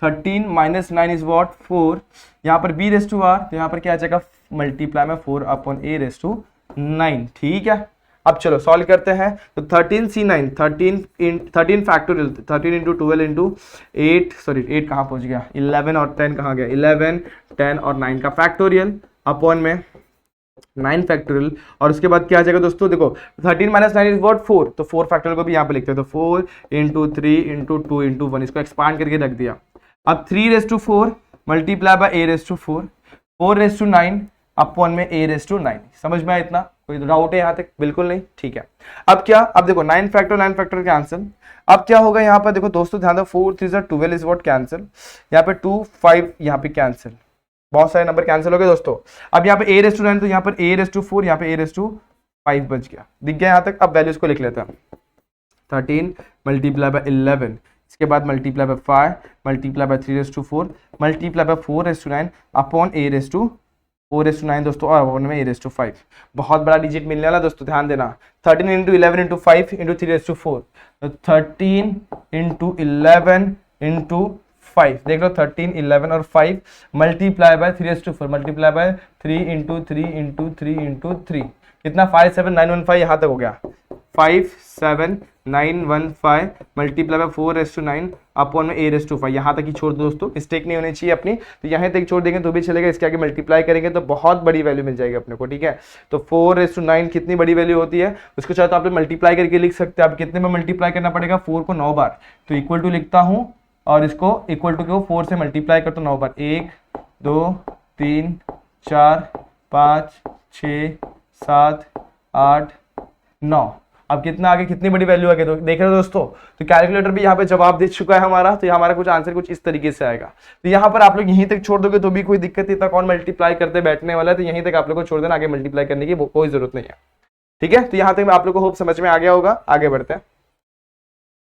13 minus 9 is what 4, यहाँ पर b रेज़ टू r, तो यहाँ पर क्या आ जाएगा मल्टीप्लाई में 4/a रेज़ टू 9, ठीक है। अब चलो सॉल्व करते हैं, तो 13c9 13 factorial 13 into 12 into 8, sorry 8 कहाँ पहुंच गया 11 और 10 कहाँ गया 11 10 और 9 का फैक्टोरियल अपॉन में 9 फैक्टोरियल, और उसके बाद क्या आ जाएगा दोस्तों, देखो 13 माइनस 9 इज व्हाट 4, तो 4 फैक्टोरियल को भी यहाँ पे लिखते हैं, तो 4 इंटू 3 इंटू 2 इंटू 1, इसको एक्सपांड करके रख दिया। अब 3 raise to 4 multiply by a raise to 4, 4 raise to 9 upon में a रेज़ टू 9, समझ में आया इतना। कोई डाउट है यहाँ तक? बिल्कुल नहीं, ठीक है। अब क्या, अब देखो 9 फैक्टर कैंसिल। अब क्या होगा यहाँ पर देखो दोस्तों, ध्यान दो, 4 3 12 इज व्हाट कैंसिल, यहाँ पे 2 5 यहाँ पे कैंसिल, बहुत सारे नंबर कैंसिल हो गए दोस्तों। अब यहाँ पे a रेस टू 9 तो यहाँ पर a रेस टू 4, यहाँ पे a रेस टू 5 बच गया, दिख गया यहाँ तक। अब वैल्यूज को लिख लेते हैं, 13 मल्टीप्लाई बाय 11, इसके बाद multiply by 5 multiply by 3 raise to 4 multiply by 4 raise to 9 upon a raise to 4 raise to 9 दोस्तों, और अपॉन में a रेस टू 5। बहुत बड़ा डिजिट मिलने वाला दोस्तों, ध्यान देना। 13 into 11 into 5 into 3 raise to 4, तो 13 इंटू 11 इंटू 5, देख लो 13 11 और 5 multiply by 3 raise to 4 multiply by 3 into 3 into 3 into 3, कितना 57915 यहाँ तक हो गया, 57915 multiply by 4 raise to 9 upon में a रेस टू 5, यहाँ तक ही छोड़ दो दोस्तों, मिस्टेक नहीं होनी चाहिए अपनी, तो यहाँ तक छोड़ देंगे तो भी चलेगा, इसके आगे मल्टीप्लाई करेंगे तो बहुत बड़ी वैल्यू मिल जाएगी अपने को, ठीक है। तो 4 रेस टू 9 कितनी बड़ी वैल्यू होती है, उसको चाहे तो आप मल्टीप्लाई करके लिख सकते हैं। आप कितने में मल्टीप्लाई करना पड़ेगा, 4 को 9 बार, तो इक्वल टू लिखता हूँ और इसको इक्वल टू को 4 से मल्टीप्लाई कर तो 9 बार, 1 2 3 4 5 6 7 8 9। अब कितना आगे, कितनी बड़ी वैल्यू आगे, तो देख रहे हो दोस्तों, तो कैलकुलेटर भी यहाँ पे जवाब दे चुका है हमारा, तो हमारा कुछ आंसर कुछ इस तरीके से आएगा। तो यहाँ पर आप लोग यहीं तक छोड़ दोगे तो भी कोई दिक्कत नहीं, इतना कौन मल्टीप्लाई करते बैठने वाला है, तो यहीं तक आप लोग को छोड़ देना, आगे मल्टीप्लाई करने की कोई जरूरत नहीं है, ठीक है। तो यहाँ तक आप लोग को होप समझ में आ गया होगा, आगे बढ़ते हैं।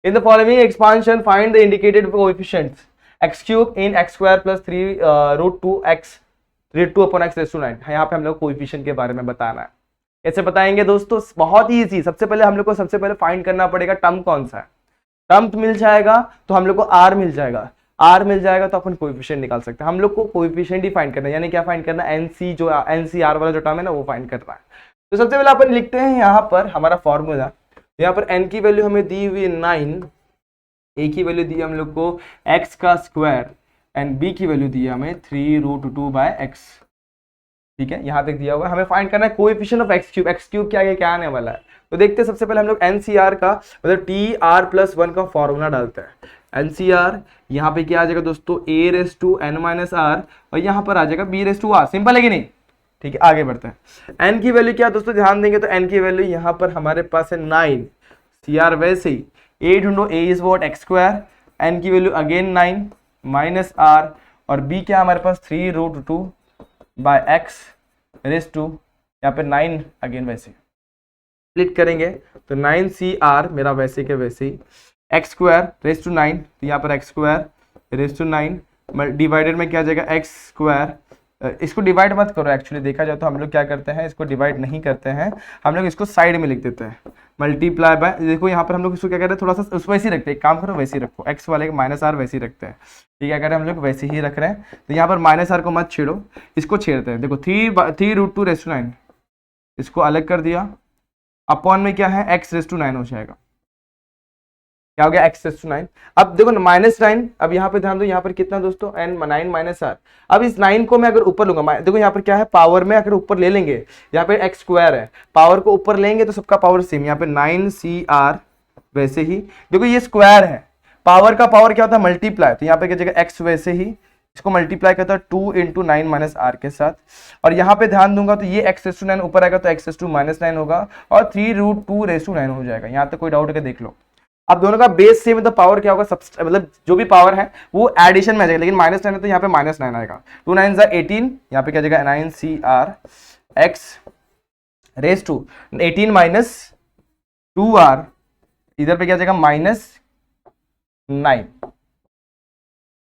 In the following expansion, find the indicated coefficients x cube in x square plus 3 root 2x root 2 upon x raised to 9। यहाँ पे हम लोग कोएफिशिएंट के बारे में बताना है। कैसे बताएंगे दोस्तों, बहुत ही इजी। सबसे पहले हम लोग को सबसे पहले फाइंड करना पड़ेगा टर्म कौन सा है। टर्म मिल जाएगा तो हम लोग को r मिल जाएगा, r मिल जाएगा तो अपन कोएफिशिएंट निकाल सकते हैं। हम लोग को कोएफिशिएंट ही फाइंड करना है, यानी क्या फाइंड करना है, एनसी जो एनसीआर वाला जो टर्म है ना वो फाइंड करना है। तो सबसे पहले अपन लिखते हैं यहाँ पर हमारा फॉर्मूला, यहाँ पर n की वैल्यू हमें दी हुई 9, a की वैल्यू दी हम लोग को x का स्क्वायर एंड b की वैल्यू दी है हमें 3 रूट 2 बाय x, ठीक है। यहाँ तक दिया हुआ है, हमें फाइंड करना है coefficient of x cube. x cube क्या आने वाला है, तो देखते हैं। सबसे पहले हम लोग एनसीआर का मतलब tr+1 का फॉर्मूला डालते हैं। एनसीआर यहाँ पे क्या आ जाएगा दोस्तों, a raise to n minus r और यहाँ पर आ जाएगा b raise to r। Simple है कि नहीं, ठीक है। आगे बढ़ते हैं। n की वैल्यू क्या दोस्तों, ध्यान देंगे तो n की वैल्यू यहाँ पर हमारे पास है 9, cr वैसे ही 8 ढूंढो, a is what x square, n की वैल्यू अगेन 9 माइनस r और b क्या हमारे पास 3 root 2 by x raise to यहाँ पे 9 अगेन वैसे स्प्लिट करेंगे तो 9cr मेरा वैसे के वैसे ही x स्क्वायर रेस टू 9, तो यहाँ पर x square raise to 9 divided में क्या जाएगा x स्क्वायर। इसको डिवाइड मत करो, एक्चुअली देखा जाए तो हम लोग क्या करते हैं, इसको डिवाइड नहीं करते हैं, हम लोग इसको साइड में लिख देते हैं। मल्टीप्लाई बाय, देखो यहाँ पर हम लोग इसको क्या करते हैं, थोड़ा सा उस वैसे ही रखते हैं, एक काम करो वैसे ही रखो, x वाले माइनस आर वैसे ही रखते हैं, ठीक है। अगर हम लोग वैसे ही रख रहे हैं तो यहाँ पर माइनस आर को मत छेड़ो, इसको छेड़ते हैं। देखो 3 रूट 2 रेस टू 9, इसको अलग कर दिया, अपॉन में क्या है x रेस टू 9 हो जाएगा, क्या हो गया x रेस टू 9। अब देखो -9, अब यहाँ पे ध्यान दो, यहाँ पर कितना दोस्तों n 9 माइनस r। अब इस 9 को मैं अगर ऊपर लूंगा, देखो यहाँ पर क्या है, पावर में अगर ऊपर ले लेंगे, यहाँ पे x स्क्वायर है, पावर को ऊपर लेंगे तो सबका पावर सेम, यहाँ पे 9cr वैसे ही। देखो ये स्क्वायर है, पावर का पावर क्या होता है मल्टीप्लाई, तो यहाँ पे क्या जगह x वैसे ही इसको मल्टीप्लाई करता है 2 इंटू 9 माइनस आर के साथ, और यहाँ पे ध्यान दूंगा तो ये x रेस टू 9 ऊपर आएगा तो x रेस टू माइनस 9 होगा और 3 रूट 2 रेस टू 9 हो जाएगा। यहाँ तक कोई डाउट है देख लो। अब दोनों का बेस सेम है तो पावर क्या होगा, मतलब जो भी पावर है वो एडिशन में आ जाएगा, लेकिन -9 है तो यहाँ पे -9 आएगा, 2 9 18, यहाँ पे क्या जाएगा 9cr x raise to 18 minus 2r, इधर पे क्या जाएगा -9,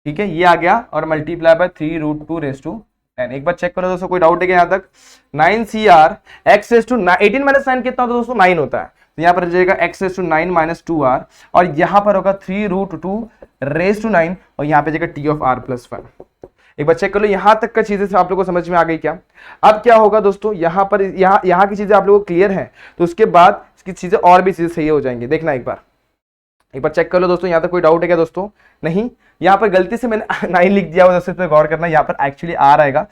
ठीक है। ये आ गया और multiply by 3 root 2 raise to 10। एक बार चेक करो दोस्तों, कोई डाउट है क्या यहाँ तक, 9cr x raise to 18 minus 9 कितना होता है दोस्तों, 9 होता है, तो यहाँ पर जाएगा x raise to 9 minus 2r और यहाँ पर होगा 3 रूट 2 रेस टू 9 और यहाँ पे जाएगा t ऑफ r प्लस 1। एक बार चेक कर लो, यहाँ तक का चीजें आप लोगों को समझ में आ गई क्या। अब क्या होगा दोस्तों, यहाँ पर यहाँ की चीजें आप लोगों को क्लियर है तो उसके बाद इसकी चीजें और भी चीजें सही हो जाएंगी। देखना एक बार चेक कर लो दोस्तों, यहाँ तक कोई डाउट है क्या दोस्तों, नहीं। यहाँ पर गलती से मैंने 9 लिख दिया हुआ, दोस्तों गौर करना, यहाँ पर एक्चुअली r आएगा,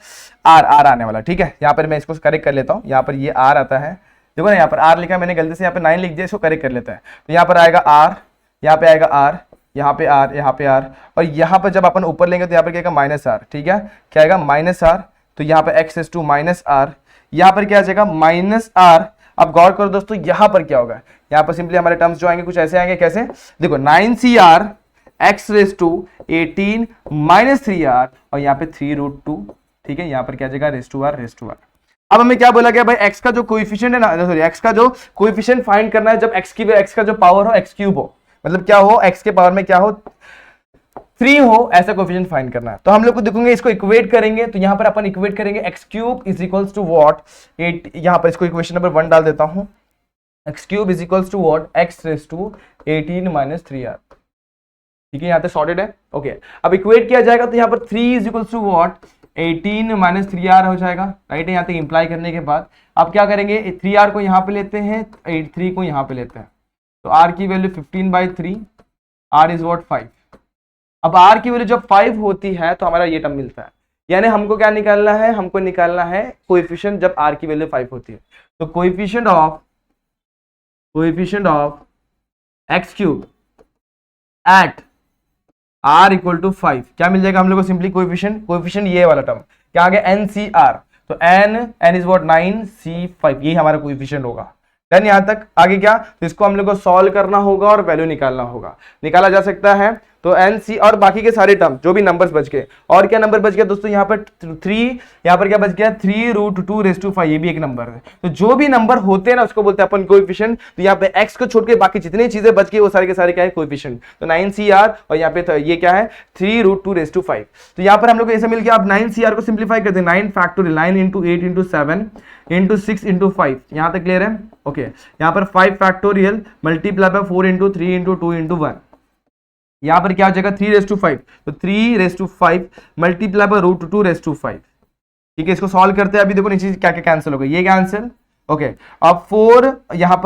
r आने वाला, ठीक है। यहाँ पर मैं इसको करेक्ट कर लेता हूँ, यहाँ पर ये r आता है, देखो ना यहाँ पर r लिखा है मैंने गलती से, यहाँ पे 9 लिख दिया, इसको करेक्ट कर लेता है। तो यहाँ पर आएगा r, यहाँ पे आएगा r, यहाँ पे r, यहाँ पे r, और यहाँ पर जब अपन ऊपर लेंगे तो यहाँ पर क्या आएगा -r, ठीक है, क्या आएगा -r, तो यहाँ पे x रेस टू -r, यहाँ पर क्या आ जाएगा माइनस आर। अब गौर करो दोस्तों यहाँ पर क्या होगा, यहाँ पर सिंपली हमारे टर्म्स जो आएंगे कुछ ऐसे आएंगे, कैसे देखो 9CR x raise to 18 minus 3r और यहाँ पे 3√2, ठीक है, यहाँ पर क्या आ जाएगा रेस टू आर। अब हमें क्या बोला गया भाई, x का जो कोएफिशिएंट है ना, सॉरी x का जो कोएफिशिएंट फाइंड करना है जब x का जो पावर हो x क्यूब हो, मतलब क्या हो x के पावर में क्या हो 3 हो, ऐसा कोएफिशिएंट फाइंड करना है। तो हम लोग को देखोगे इसको इक्वेट करेंगे, तो यहां पर अपन इक्वेट करेंगे x cube is equals to what 8, यहां पर इसको इक्वेशन नंबर 1 डाल देता हूं, x cube is equals to what x raise to 18 minus 3r, ठीक है, यहां तक सॉर्टेड है। ओके, अब इक्वेट किया जाएगा तो यहां पर 3 is equals to what 18 minus 3r हो जाएगा, राइट है, यहां तक इंप्लाई करने के बाद अब क्या करेंगे 3r को यहां पे लेते हैं, 3 को यहां पे लेते हैं, तो r की वैल्यू 15/3, r इज व्हाट 5। अब r की वैल्यू जब 5 होती है तो हमारा ये टर्म मिलता है, यानी हमको क्या निकालना है, हमको निकालना है कोएफिशिएंट जब r की वैल्यू 5 होती है। तो coefficient of x cube at r equal to 5 क्या मिल जाएगा हम लोग को, सिंपली कोएफिशिएंट ये वाला टर्म क्या आ गया NCR, तो n इज व्हाट 9C5, यही हमारा कोएफिशिएंट होगा। देन यहां तक आगे क्या, तो इसको हम लोग को सॉल्व करना होगा और वैल्यू निकालना होगा, निकाला जा सकता है। तो NC और बाकी के सारे टर्म जो भी नंबर्स बच गए, और क्या नंबर बच गया दोस्तों यहाँ पर 3, यहाँ पर क्या बच गया 3√2⁵, ये भी एक नंबर है। तो जो भी नंबर होते हैं ना उसको बोलते हैं अपन कोएफिशिएंट। तो यहाँ पे x को छोड़ के बाकी जितनी चीजें बच गई वो सारे के सारे क्या है कोएफिशिएंट। तो 9CR और यहाँ पे ये क्या है 3√2⁵। तो यहाँ पर हम लोग को ऐसे मिल गया। अब 9CR को सिंप्लीफाई करते हैं, 9 factorial 9 into 8 into 7 into 6 into 5, यहाँ तक क्लियर है। ओके, यहाँ पर 5 factorial multiply by 4 into 3 into 2 into 1, यहाँ पर क्या हो जाएगा 3⁵, तो 3⁵ मल्टीप्लाई बाय √2⁵, ठीक है। इसको सॉल्व करते हैं, अभी देखो नीचे क्या क्या कैंसिल हो गया, ये कैंसिल, ओके। अब 4 यहाँ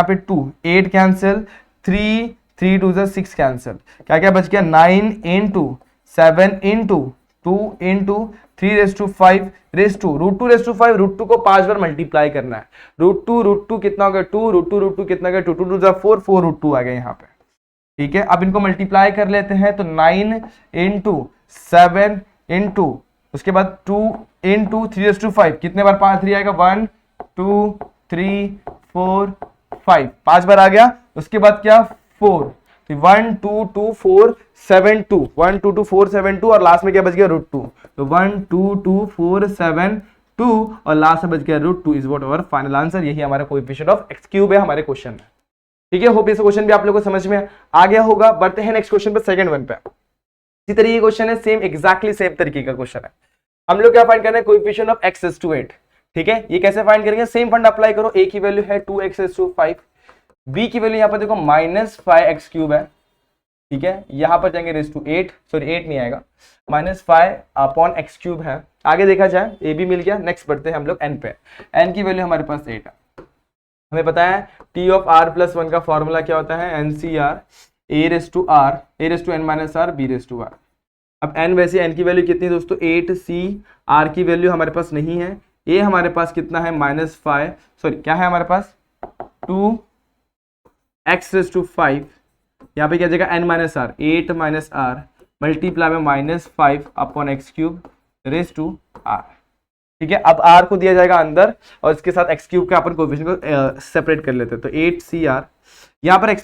पे 2, 8 कैंसिल, 3 2 6 कैंसिल, क्या क्या बच गया 9 into 7 into 2 into 3⁵ raise to √2⁵, √2 को 5 बार मल्टीप्लाई करना है। √2 कितना हो गया 2, √2 कितना गया 2 2 4 4√2 आ गया यहाँ पे, ठीक है। अब इनको मल्टीप्लाई कर लेते हैं, तो 9 इंटू 7 इंटू उसके बाद 2 इंटू 3⁵, कितने बार 3 आएगा 1 2 3 4 5, 5 बार आ गया। उसके बाद क्या 4, 1 2 2 4 7 2, 1 2 2 4 7 2 और लास्ट में क्या बच गया √2, तो 1 2 2 4 7 2 और लास्ट में बच गया √2 is what our final answer. यही हमारा कोएफिशिएंट ऑफ x क्यूब है हमारे क्वेश्चन में, ठीक है। होप ये क्वेश्चन भी आप लोगों को समझ में आ गया होगा। बढ़ते हैं नेक्स्ट क्वेश्चन पे, सेकंड वन पे। इसी तरीके का क्वेश्चन है, सेम एग्जैक्टली सेम तरीके का क्वेश्चन है। हम लोग क्या फाइंड करना है coefficient of x is to 8, ठीक है। ये कैसे फाइंड करेंगे, सेम फंड अप्लाई करो। a की वैल्यू है 2x is to 5, b की वैल्यू यहाँ पर देखो -5x क्यूब है, ठीक है। यहाँ पर जाएंगे रेस टू 8, सॉरी 8 नहीं आएगा, -5/x क्यूब है। आगे देखा जाए a भी मिल गया। नेक्स्ट बढ़ते हैं हम लोग n पे। n की वैल्यू हमारे पास 8 है। हमें पता है T ऑफ r+1 का फॉर्मूला क्या होता है NCR a⁻n−r b⁻r। अब n वैसे n की वैल्यू कितनी है दोस्तों 8, c r की वैल्यू हमारे पास नहीं है, a हमारे पास कितना है -5, सॉरी क्या है हमारे पास 2x⁵, यहाँ पे क्या जाएगा n-r 8 r मल्टीप्लाई में -5/x³ रेस टू r, ठीक है। अब r को दिया जाएगा अंदर और इसके साथ x³ का अपन कोएफिशिएंट को सेपरेट कर लेते हैं। तो 8CR यहाँ पर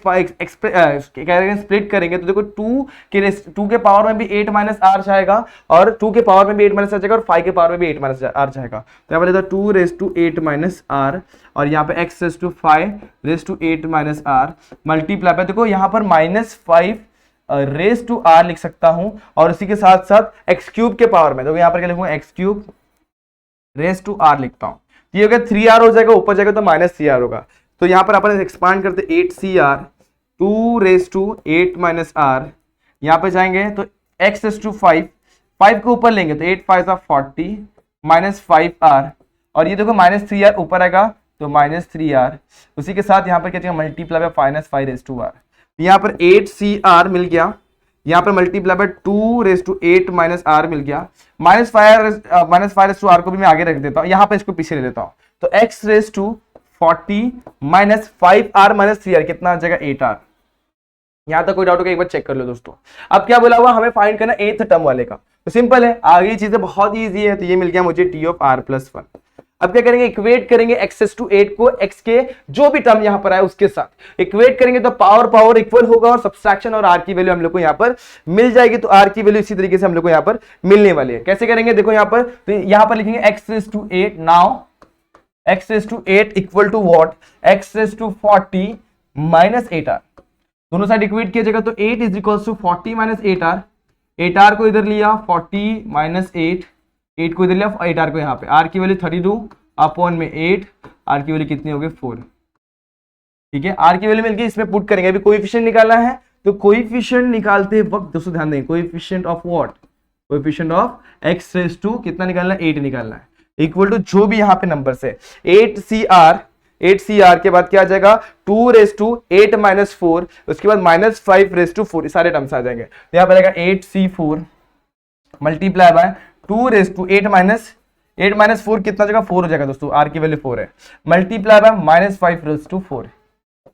स्प्लिट करेंगे तो देखो 2 के पावर में भी 8 - r जाएगा और 2 के पावर में भी 8 - r जाएगा और 5 के पावर में भी 8 - r जाएगा। तो यहाँ पर देखो 2 रेस टू 8 - r और यहाँ पे x raise to 5 raise to 8 - r multiply पे देखो यहाँ पर -5 रेस टू r लिख सकता हूं और इसी के साथ साथ x³ के पावर में, तो यहाँ पर क्या लिखूंगा x³ रेस टू r लिखता हूं। ये हो गया 3r हो जाएगा, ऊपर जाएगा तो -3r होगा। तो यहाँ पर अपन एक्सपांड करते 8CR 2 रेस टू 8 - r, यहाँ पे जाएंगे तो x रेस टू 5 को ऊपर लेंगे तो 8 5 40 -5r और ये देखो -3r ऊपर आएगा तो -3r, उसी के साथ यहाँ पर क्या चाहिए multiply by -5 raise to r। यहाँ पर 8CR मिल गया, यहाँ पर multiply by 2 raise to 8 - r मिल गया। -5 रेस टू r को भी मैं आगे रख देता हूँ, यहाँ पर इसको पीछे ले लेता हूँ। तो x raise to 40 -5r -3r कितना आ जाएगा 8r। यहां तक कोई डाउट हो एक बार चेक कर लो दोस्तों। अब क्या बोला हुआ हमें फाइंड करना 8th टर्म वाले का, तो सिंपल है, आगे चीजें बहुत ही इजी है। तो ये मिल गया मुझे T ऑफ r+1। अब क्या करेंगे, इक्वेट करेंगे x⁸ को x के जो भी टर्म यहां पर आए उसके साथ इक्वेट करेंगे तो पावर इक्वल होगा और सब्सट्रैक्शन और r की वैल्यू हम लोग को यहां पर मिल जाएगी। तो r की वैल्यू इसी तरीके से हम लोग को यहां पर मिलने वाली है। कैसे करेंगे, देखो यहां पर, तो यहां पर लिखेंगे x⁸ now x⁸ equal to what, x⁴ minus 8r। दोनों साइड इक्वेट किया जाएगा तो 8 is equal to 40 minus 8r। 8r को इधर लिया 40 माइनस 8 को इधर लिया 8r को यहाँ पे, r की वैल्यू 32 अपॉन में 8, r की वैल्यू कितनी होगी 4। ठीक है, r की वैल्यू मिल गई, इसमें पुट करेंगे। अभी कोएफिशिएंट निकालना है तो कोएफिशिएंट निकालते वक्त दोस्तों ध्यान दें, coefficient of what, coefficient of x⁻² कितना निकालना है, 8 निकालना है, इक्वल टू जो भी यहाँ पे नंबर से 8cr के बाद क्या आ जाएगा 2⁻8 माइनस 4, उसके बाद -5⁻4, सारे टर्म्स आ जाएंगे। तो यहाँ पर आएगा 8c4 मल्टीप्लाई बाय 2⁻8 माइनस 4 कितना जगह 4 हो जाएगा दोस्तों, r की वैल्यू 4 है, मल्टीप्लाई बाय -5⁻4।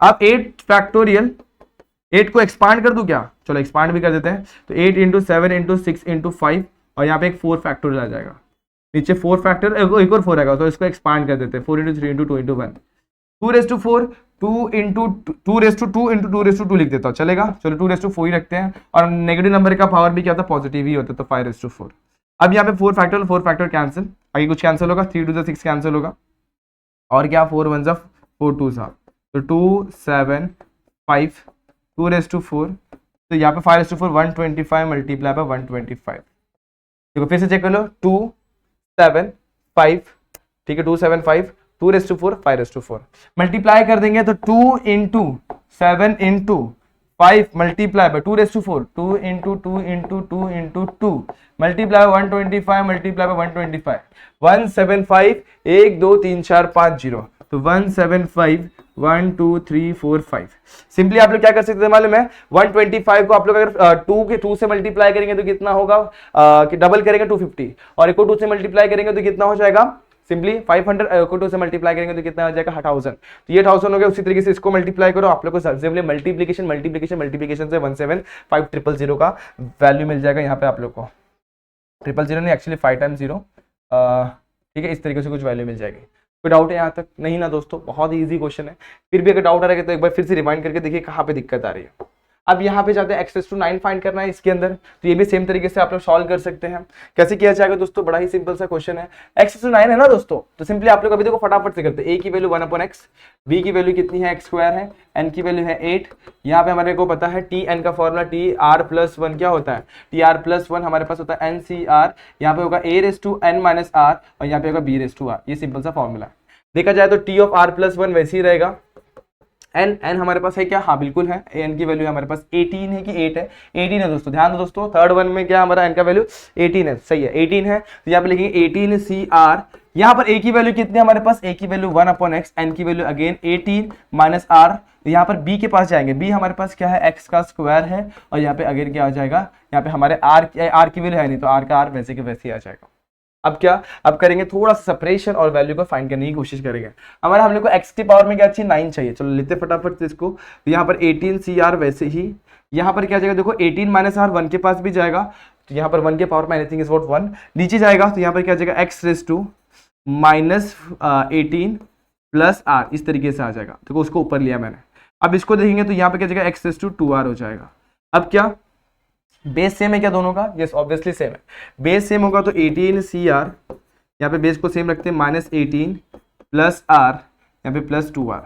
अब 8 फैक्टोरियल 8 को एक्सपांड कर दूं क्या, चलो एक्सपांड भी कर देते हैं। तो 8 इंटू 7 इंटू 6 इंटू 5 और यहाँ पे एक 4 फैक्टोरियल आ जाएगा, नीचे 4 फैक्टर एक और 4 आएगा, तो इसको एक्सपांड कर देते हैं। 4 into 3 into 2 into 1, 2⁻4 2 into 2⁻2 into 2⁻2 लिख देता हूँ, चलेगा। चलो 2⁻4 ही रखते हैं, और नेगेटिव नंबर का पावर भी क्या होता है, पॉजिटिव ही होता है, तो 5⁻4। अब यहाँ पे 4 फैक्टर कैंसिल, आगे कुछ कैंसिल होगा, 3 to the 6 कैंसिल होगा, और क्या 4 1 जा 4 2 जा, तो 2 7 5 2⁻4, तो यहाँ पे 5⁻4 125 मल्टीप्लाई बाय 125। देखो फिर से चेक कर लो, 2 7 5, ठीक है 2 7 5 2⁻4 5⁻4 मल्टीप्लाई कर देंगे तो 2 into 7 into 5 multiply bye 2⁻4 2 into 2 into 2 into 2 multiply 125 multiply by 125 175 1 2 3 4 5 0, तो 175 1 2 3 4 5। सिंपली आप लोग क्या कर सकते हैं मालूम है, 125 को आप लोग अगर 2 के 2 से मल्टीप्लाई करेंगे तो कितना होगा, कि डबल करेंगे 250, और एक को 2 से मल्टीप्लाई करेंगे तो कितना हो जाएगा, सिंपली 500 को 2 से मल्टीप्लाई करेंगे तो कितना हो जाएगा 1000। तो ये 1000 हो गया। उसी तरीके से इसको मल्टीप्लाई करो, आप लोग को सिंपली मल्टीप्लिकेशन से 175 का वैल्यू मिल जाएगा। यहाँ पे आप लोग को 000 नहीं, एक्चुअली 5 टाइम्स 0, ठीक है, इस तरीके से कुछ वैल्यू मिल जाएगी। कोई डाउट है यहाँ तक, नहीं ना दोस्तों, बहुत ही इजी क्वेश्चन है। फिर भी अगर डाउट आ रहा है तो एक बार फिर से रिमाइंड करके देखिए कहाँ पे दिक्कत आ रही है। अब यहाँ पे जाते हैं x⁻9 फाइंड करना है इसके अंदर, तो ये भी सेम तरीके से आप लोग सॉल्व कर सकते हैं। कैसे किया जाएगा दोस्तों, बड़ा ही सिंपल सा क्वेश्चन है। x⁻9 है ना दोस्तों, तो सिंपली आप लोग अभी देखो फटाफट से करते हैं। a की वैल्यू 1/x, b की वैल्यू कितनी है x² है, n की वैल्यू है 8। यहाँ पे हमारे को पता है tn का फॉर्मूला tr+1 क्या होता है, tr+1 हमारे पास होता है ncr, यहाँ पे होगा a⁻n-r और यहाँ पे होगा b⁻r। ये सिंपल सा फॉर्मूला है। देखा जाए तो t ऑफ r+1 वैसे ही रहेगा। n हमारे पास है क्या, हाँ बिल्कुल है, n की वैल्यू हमारे पास 18 है कि 8 है, 18 है दोस्तों। ध्यान दो दोस्तों, थर्ड वन में क्या हमारा n का वैल्यू 18 है, सही है 18 है। तो यहाँ पे लिखेंगे 18cr। यहाँ पर a की वैल्यू कितनी है हमारे पास, a की वैल्यू 1/x, n की वैल्यू अगेन 18 माइनस r। यहाँ पर b के पास जाएंगे, b हमारे पास क्या है x का स्क्वायर है, और यहाँ पे अगेन क्या आ जाएगा, यहाँ पे हमारे r की वैल्यू है नहीं, तो r का r वैसे के वैसे ही आ जाएगा। अब क्या, अब करेंगे थोड़ा सा सेपरेशन और वैल्यू को फाइंड करने की कोशिश करेंगे। हमारे हम लोग को x की पावर में क्या चाहिए, 9 चाहिए। चलो लेते फटाफट से इसको। तो यहाँ पर 18cr वैसे ही यहाँ पर क्या जाएगा, देखो 18 माइनस r 1 के पास भी जाएगा, तो यहाँ पर 1 के पावर में एनीथिंग इज व्हाट 1 नीचे जाएगा, तो यहाँ पर क्या जाएगा x⁻⁻18 प्लस r, इस तरीके से आ जाएगा। देखो उसको ऊपर लिया मैंने। अब इसको देखेंगे तो यहाँ पे क्या जाएगा x⁻2r हो जाएगा। अब क्या बेस सेम है क्या दोनों का, यस ऑब्वियसली सेम है। बेस सेम होगा तो 18cr, यहाँ पे बेस को सेम रखते हैं, -18 प्लस r, यहाँ पे प्लस 2r,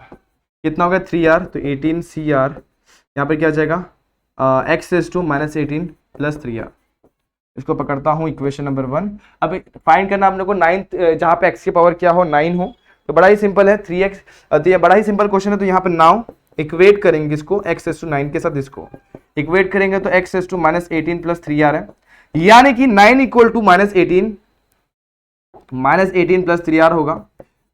कितना होगा 3r, तो 18cr यहाँ पे क्या जाएगा x⁻18 प्लस 3r। इसको पकड़ता हूँ इक्वेशन नंबर 1। अब फाइंड करना हम लोग को 9 जहाँ पे x की पावर क्या हो 9 हो, तो बड़ा ही सिंपल है 3x। तो ये बड़ा ही सिंपल क्वेश्चन है। तो यहाँ पे नाउ इक्वेट करेंगे इसको x⁻9 के साथ, इसको इक्वेट करेंगे तो x⁻18 प्लस 3r है, यानी कि 9 इक्वल टू -18 प्लस 3r होगा।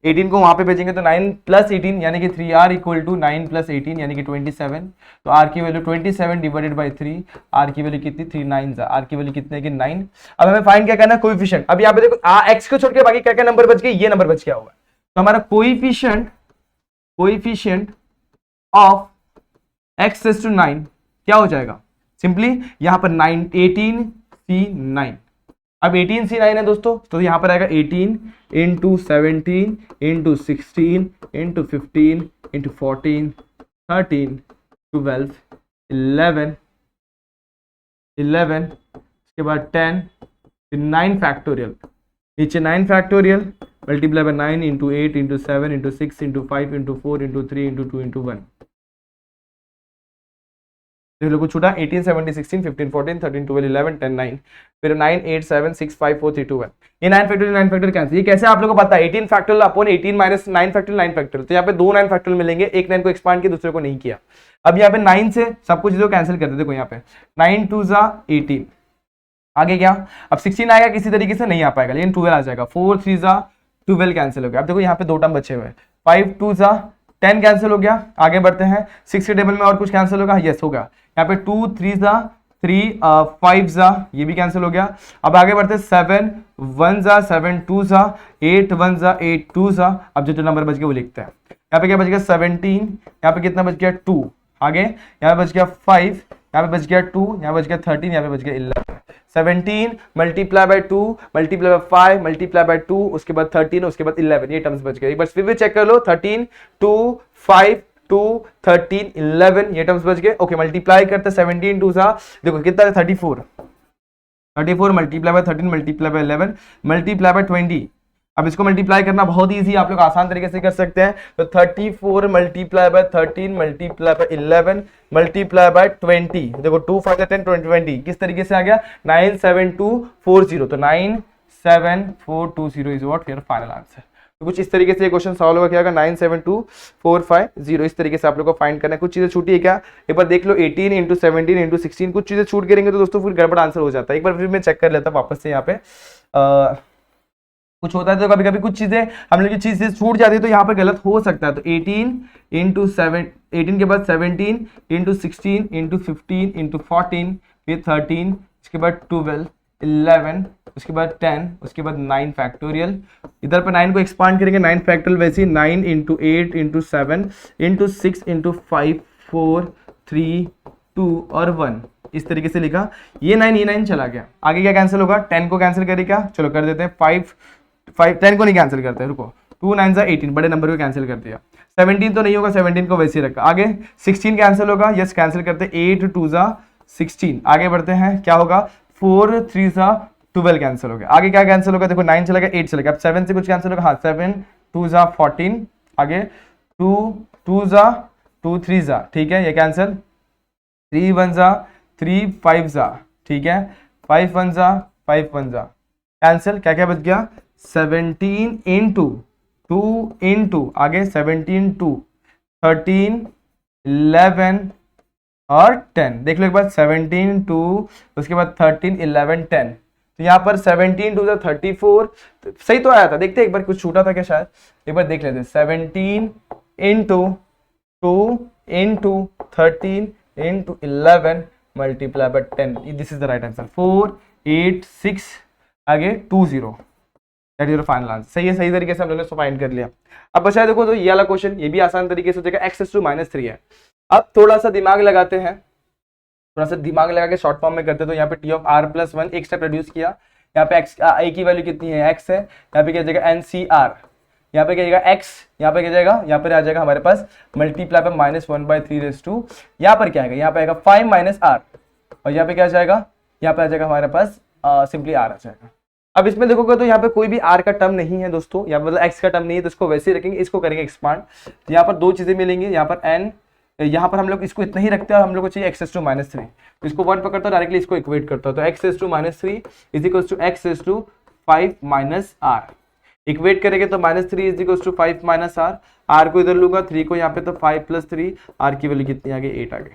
18 को वहां पे भेजेंगे तो 9 प्लस 18 यानी कि 3r इक्वल टू 9 प्लस 18 यानी कि 27। तो r की वैल्यू 27 डिवाइडेड बाई 3, r की वैल्यू कितनी 3 9 r की वैल्यू कितने की 9। अब हमें फाइंड क्या करना है, कोएफिशिएंट। अब यहाँ पे देखो x को छोड़ के बाकी क्या क्या नंबर बच गए, ये नंबर बच गया होगा। तो हमारा कोएफिशिएंट ऑफ x⁻9 क्या हो जाएगा, सिंपली यहाँ पर 18c9। अब 18C9 है दोस्तों, तो यहाँ पर आएगा 18 इंटू 17 इंटू 16 इंटू 15 इंटू 14 13 12 11 उसके बाद 10 फिर 9 फैक्टोरियल, नीचे 9 factorial multiply by 9 into 8 into 7 into 6 into 5 into 4 into 3 into 2 into 1। कुछ छूटा 18 17 16 15 14 13 12 11 10 9, फिर 9 8 7 6 5 4 3 2 1। ये 9 फैक्टोरियल कैंसिल। ये कैसे आप लोगों को पता है? 18 factorial upon 18 minus 9 factorial 9 factorial, तो यहाँ पे दो 9 फैक्टोरियल मिलेंगे, एक 9 को एक्सपांड किया दूसरे को नहीं किया। अब यहाँ पे 9 से सब कुछ जो कैंसिल करते, देखो यहाँ पे 9 2 जा 18, आगे क्या? अब 16 आएगा किसी तरीके से नहीं आ पाएगा, लेकिन 12 आ जाएगा, 4 3 जा 12 कैंसिल हो गया। अब देखो यहाँ पे दो टर्म बचे हुए हैं, 5 2 जा 10 कैंसिल हो गया। आगे बढ़ते हैं 6 के टेबल में और कुछ कैंसिल होगा, यस होगा। यहाँ पे 2 3 जा 3 5 जा ये भी कैंसिल हो गया। अब आगे बढ़ते 7 1 जा 7 2 जा 8 1 जा 8 2 जा। अब जो नंबर बच गया वो लिखते हैं। यहाँ पे क्या बच गया 17, यहाँ पे कितना बच गया 2, आगे यहाँ पे बच गया 5, यहाँ पे बच गया 2, यहाँ बच गया 13, यहाँ पे बच गया 11। 17 multiply by 2 multiply by 5 multiply by 2 उसके बाद 13 उसके बाद 11, ये टर्म्स बच गए। एक बार फिर भी चेक कर लो, 13 2 5 2 13 11 ये टर्म्स बच गए। ओके मल्टीप्लाई करते 17 2 सा देखो कितना है 34 multiply by 13 multiply by 11 multiply by 20। अब इसको मल्टीप्लाई करना बहुत इजी, आप लोग आसान तरीके से कर सकते हैं। तो 34 multiply by 13 multiply by 11 multiply by 20, देखो 2 5 10 20 किस तरीके से आ गया 97240, तो 97420 is what your final answer. तो कुछ इस तरीके से ये क्वेश्चन सॉल्व होगा, क्या होगा 97245 इस तरीके से आप लोग को फाइंड करना है। कुछ चीजें छूटी है क्या, एक बार देख लो, 18 इंटू 17 इंटू 16 कुछ चीजें छूट करेंगे तो दोस्तों फिर गड़बड़ आंसर हो जाता है। एक बार फिर मैं चेक कर लेता हूँ वापस से, यहाँ पे कुछ होता है तो कभी कभी कुछ चीजें हम लोग की चीजें छूट जाती है तो यहाँ पर गलत हो सकता है। तो 18 इंटू 18 के बाद 17 इंटू 16 इंटू 15 इंटू 14 फिर 13 उसके बाद 12 11 उसके बाद 10 उसके बाद 9 फैक्टोरियल। इधर पर 9 को एक्सपांड करेंगे 9 फैक्टोरियल वैसे 9 इंटू 8 इंटू 7 इंटू 6 इंटू 5 4 3 2 और 1 इस तरीके से लिखा। ये 9 ये 9 चला गया, आगे क्या कैंसिल होगा 10 को कैंसिल करें क्या, चलो कर देते हैं 5 10 को नहीं कैंसिल करते, रुको 2 9 जा 18 बड़े नंबर को कैंसिल कर दिया। 17 तो नहीं होगा, 17 को वैसे ही रखा। आगे 16 कैंसिल होगा, यस कैंसिल करते 8 2 जा 16। आगे बढ़ते हैं क्या होगा 4 3 जा 12 कैंसिल हो गया। आगे क्या कैंसिल होगा, देखो 9 चला गया 8 चला गया। अब 7 से कुछ कैंसिल होगा, हाँ 7 2 जा 14, आगे 2 2 जा 2 3 जा, ठीक है ये कैंसिल। 3 1 जा 3 5 जा, ठीक है 5 1 जा 5 1 जा कैंसिल। क्या क्या बच गया 17 इंटू 2 इंटू आगे 17 2 13 11 और 10 देख लो एक बार 17 2 उसके बाद 13 11 10। तो यहाँ पर 17 2 34 सही तो आया था, देखते एक बार कुछ छूटा था क्या शायद, एक बार देख लेते। 17 into 2 into 13 into 11 multiply by 10, this is the right answer 4 8 6 आगे 20 that is your final answer. सही है, सही तरीके से हम लोगों ने इसको फाइंड कर लिया। अब बचा देखो तो ये वाला क्वेश्चन, ये भी आसान तरीके से हो जाएगा, x⁻³ है। अब थोड़ा सा दिमाग लगाते हैं, थोड़ा सा दिमाग लगा के शॉर्ट फॉर्म में करते हैं। तो यहाँ पे t(r+1) एक स्टेप रिड्यूस किया, यहाँ पे x a की वैल्यू कितनी है x है, यहाँ पे क्या जाएगा NCR, यहाँ पे क्या जाएगा x, यहाँ पे क्या जाएगा, यहाँ पर आ जाएगा हमारे पास मल्टीप्लाई पे -1/3 यहाँ पर क्या आएगा, यहाँ पे आएगा 5 - r और यहाँ पे क्या जाएगा, यहाँ पे आ जाएगा हमारे पास सिंपली r आ जाएगा। अब इसमें देखोगे तो यहाँ पे कोई भी r का टर्म नहीं है दोस्तों, यहाँ पर मतलब x का टर्म नहीं है, तो इसको वैसे ही रखेंगे, इसको करेंगे एक्सपांड। तो यहाँ पर दो चीजें मिलेंगी, यहाँ पर n, यहाँ पर हम लोग इसको इतना ही रखते हैं और हम लोग को चाहिए x⁻³ तो इसको 1 पकड़ता हूँ डायरेक्टली, इसको इक्वेट करता हूँ। तो x⁻³ is equal to x⁻5 - r, equate करेंगे तो -3 is equal to 5 - r, r को इधर लूंगा 3 को यहाँ पे, तो 5 + 3 r की वैल्यू कितनी आ गई 8 आ गई।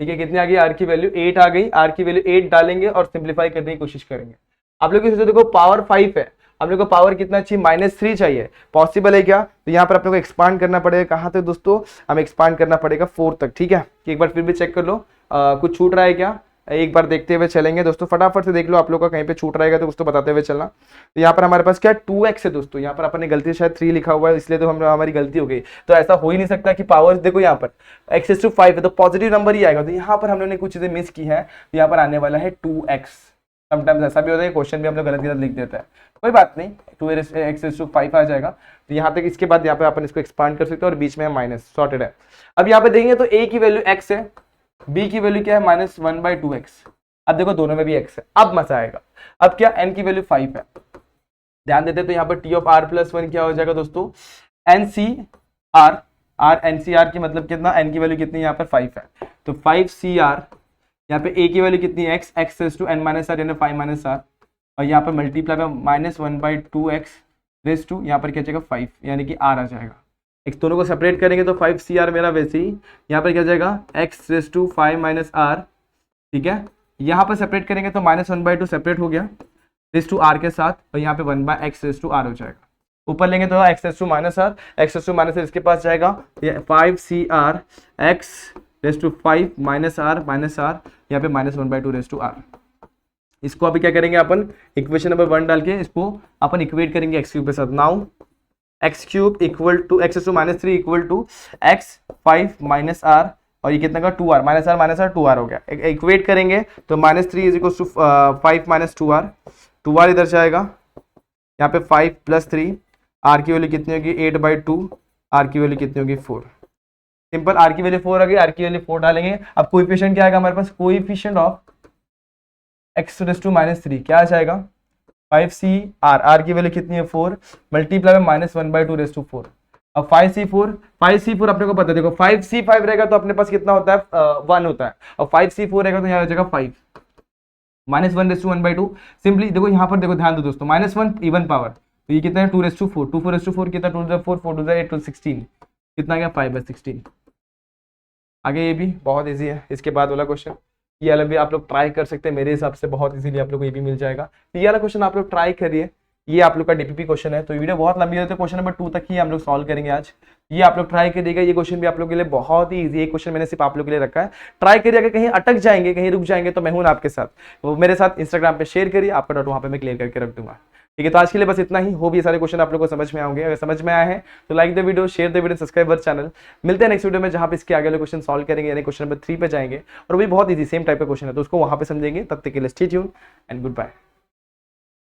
ठीक है, कितनी आ गई r की वैल्यू 8 आ गई, r की वैल्यू 8 डालेंगे और सिंप्लीफाई करने की कोशिश करेंगे। आप लोग सोचो देखो पावर 5 है, हम लोग को पावर कितना चाहिए -3 चाहिए, पॉसिबल है क्या, तो यहाँ पर आप लोग को एक्सपांड करना पड़ेगा, कहाँ तक दोस्तों, हमें एक्सपांड करना पड़ेगा 4 तक। ठीक है, एक बार फिर भी चेक कर लो कुछ छूट रहा है क्या, एक बार देखते हुए चलेंगे दोस्तों, फटाफट से देख लो आप लोग का कहीं पे छूट रहेगा तो उसको बताते हुए चलना। तो यहाँ पर हमारे पास क्या 2x है दोस्तों, यहाँ पर अपने गलती से शायद 3 लिखा हुआ है, इसलिए तो हमारी गलती हो गई। तो ऐसा हो ही नहीं सकता कि पावर देखो यहाँ पर x⁵ है तो पॉजिटिव नंबर ही आएगा, तो यहाँ पर हम लोगों ने कुछ चीजें मिस की है, तो यहाँ पर आने वाला है 2x। समटाइम्स ऐसा भी होता है क्वेश्चन भी हम लोग गलत लिख देता है, कोई बात नहीं, 2x5 आ जाएगा। तो यहाँ तक, इसके बाद यहाँ पे अपन इसको एक्सपांड कर सकते हैं और बीच में माइनस, सॉर्टेड है। अब यहाँ पे देखेंगे तो a की वैल्यू x है, b की वैल्यू क्या है -1/2x। अब देखो दोनों में भी x है, अब मजा आएगा। अब क्या, n की वैल्यू 5 है, ध्यान देते तो यहाँ पर t ऑफ r प्लस 1 क्या हो जाएगा दोस्तों, NCR। NCR की मतलब कितना, n की वैल्यू कितनी यहाँ पर 5 है, तो 5CR। यहाँ पे a की वैल्यू कितनी है x, x raise to n minus r यानी 5 - r, और यहाँ पर मल्टीप्लाई में -1/2x रेस टू यहाँ पर क्या जाएगा 5 यानी कि r आ जाएगा। एक दोनों को सेपरेट करेंगे तो 5CR मेरा वैसे ही यहाँ पर क्या जाएगा x रेस टू 5 - r, ठीक है। यहाँ पर सेपरेट करेंगे तो -1/2 सेपरेट हो गया रेस टू r के साथ, और यहाँ पे 1/x रेस टू r हो जाएगा। ऊपर लेंगे तो x raise to -r, x raise to -r इसके पास जाएगा 5CR x raise to 5 -r यहाँ पे -1/2 रेस टू r। इसको अभी क्या करेंगे अपन, इक्वेशन नंबर 1 डाल के इसको अपन इक्वेट करेंगे x क्यूब के साथ। Now x cube equal to x raise to -3 equal to x 5 - r, और ये कितना का 2r, -r 2r हो गया। इक्वेट करेंगे तो -3 is equal to 5 - 2r, 2r इधर जाएगा, यहाँ पे 5 + 3, r की वैल्यू कितनी होगी 8/2, r की वैल्यू कितनी होगी 4। सिंपल, r की वैल्यू 4 आ गई, r की वैल्यू 4 डालेंगे। अब कोएफिशिएंट क्या आएगा हमारे पास, coefficient of x raise to -3 क्या आ जाएगा 5CR, r की वैल्यू कितनी है 4, मल्टीप्लाई में -1/2 रेज़ टू 4। अब 5C4 अपने को पता है, देखो 5C5 रहेगा तो अपने पास कितना होता है 1 होता है, और 5C4 रहेगा तो यहाँ हो जाएगा 5 -1 रेज़ टू 1/2। सिंपली देखो यहाँ पर, देखो ध्यान दो दोस्तों, -1 इवन पावर, तो ये कितना है 2 रेज़ टू 4, 2 4 रेज़ टू 4 कितना 2 4 4 2 8 16, कितना आ गया 5/16। आगे ये भी बहुत इजी है, इसके बाद वाला क्वेश्चन ये वाला भी आप लोग ट्राई कर सकते हैं, मेरे हिसाब से बहुत इजीली आप लोग को ये भी मिल जाएगा। तो ये वाला क्वेश्चन आप लोग ट्राई करिए, ये आप लोग का डीपीपी क्वेश्चन है। तो वीडियो बहुत लंबी है, तो क्वेश्चन नंबर 2 तक ही हम लोग सॉल्व करेंगे आज। ये आप लोग ट्राई करिएगा, ये क्वेश्चन भी आप लोग के लिए बहुत ही इजी है, क्वेश्चन मैंने सिर्फ आप लोग के लिए रखा है। ट्राई करिए, अगर कहीं अटक जाएंगे, कहीं रुक जाएंगे तो मैं हूं आपके साथ, वो मेरे साथ इंस्टाग्राम पे शेयर करिए, आपका डाउट वहाँ पे मैं क्लियर करके रख दूंगा। ठीक है, तो आज के लिए बस इतना ही। हो भी सारे क्वेश्चन आप लोग को समझ में आएंगे, अगर समझ में आए हैं तो like the video, share the video, subscribe our channel. मिलते हैं नेक्स्ट वीडियो में, जहां पे इसके आगे वाले क्वेश्चन सॉल्व करेंगे, यानी क्वेश्चन नंबर 3 पे जाएंगे, और वही बहुत इजी सेम टाइप का क्वेश्चन है, तो उसको वहां पे समझेंगे। तब तक के लिए stay tune and good bye.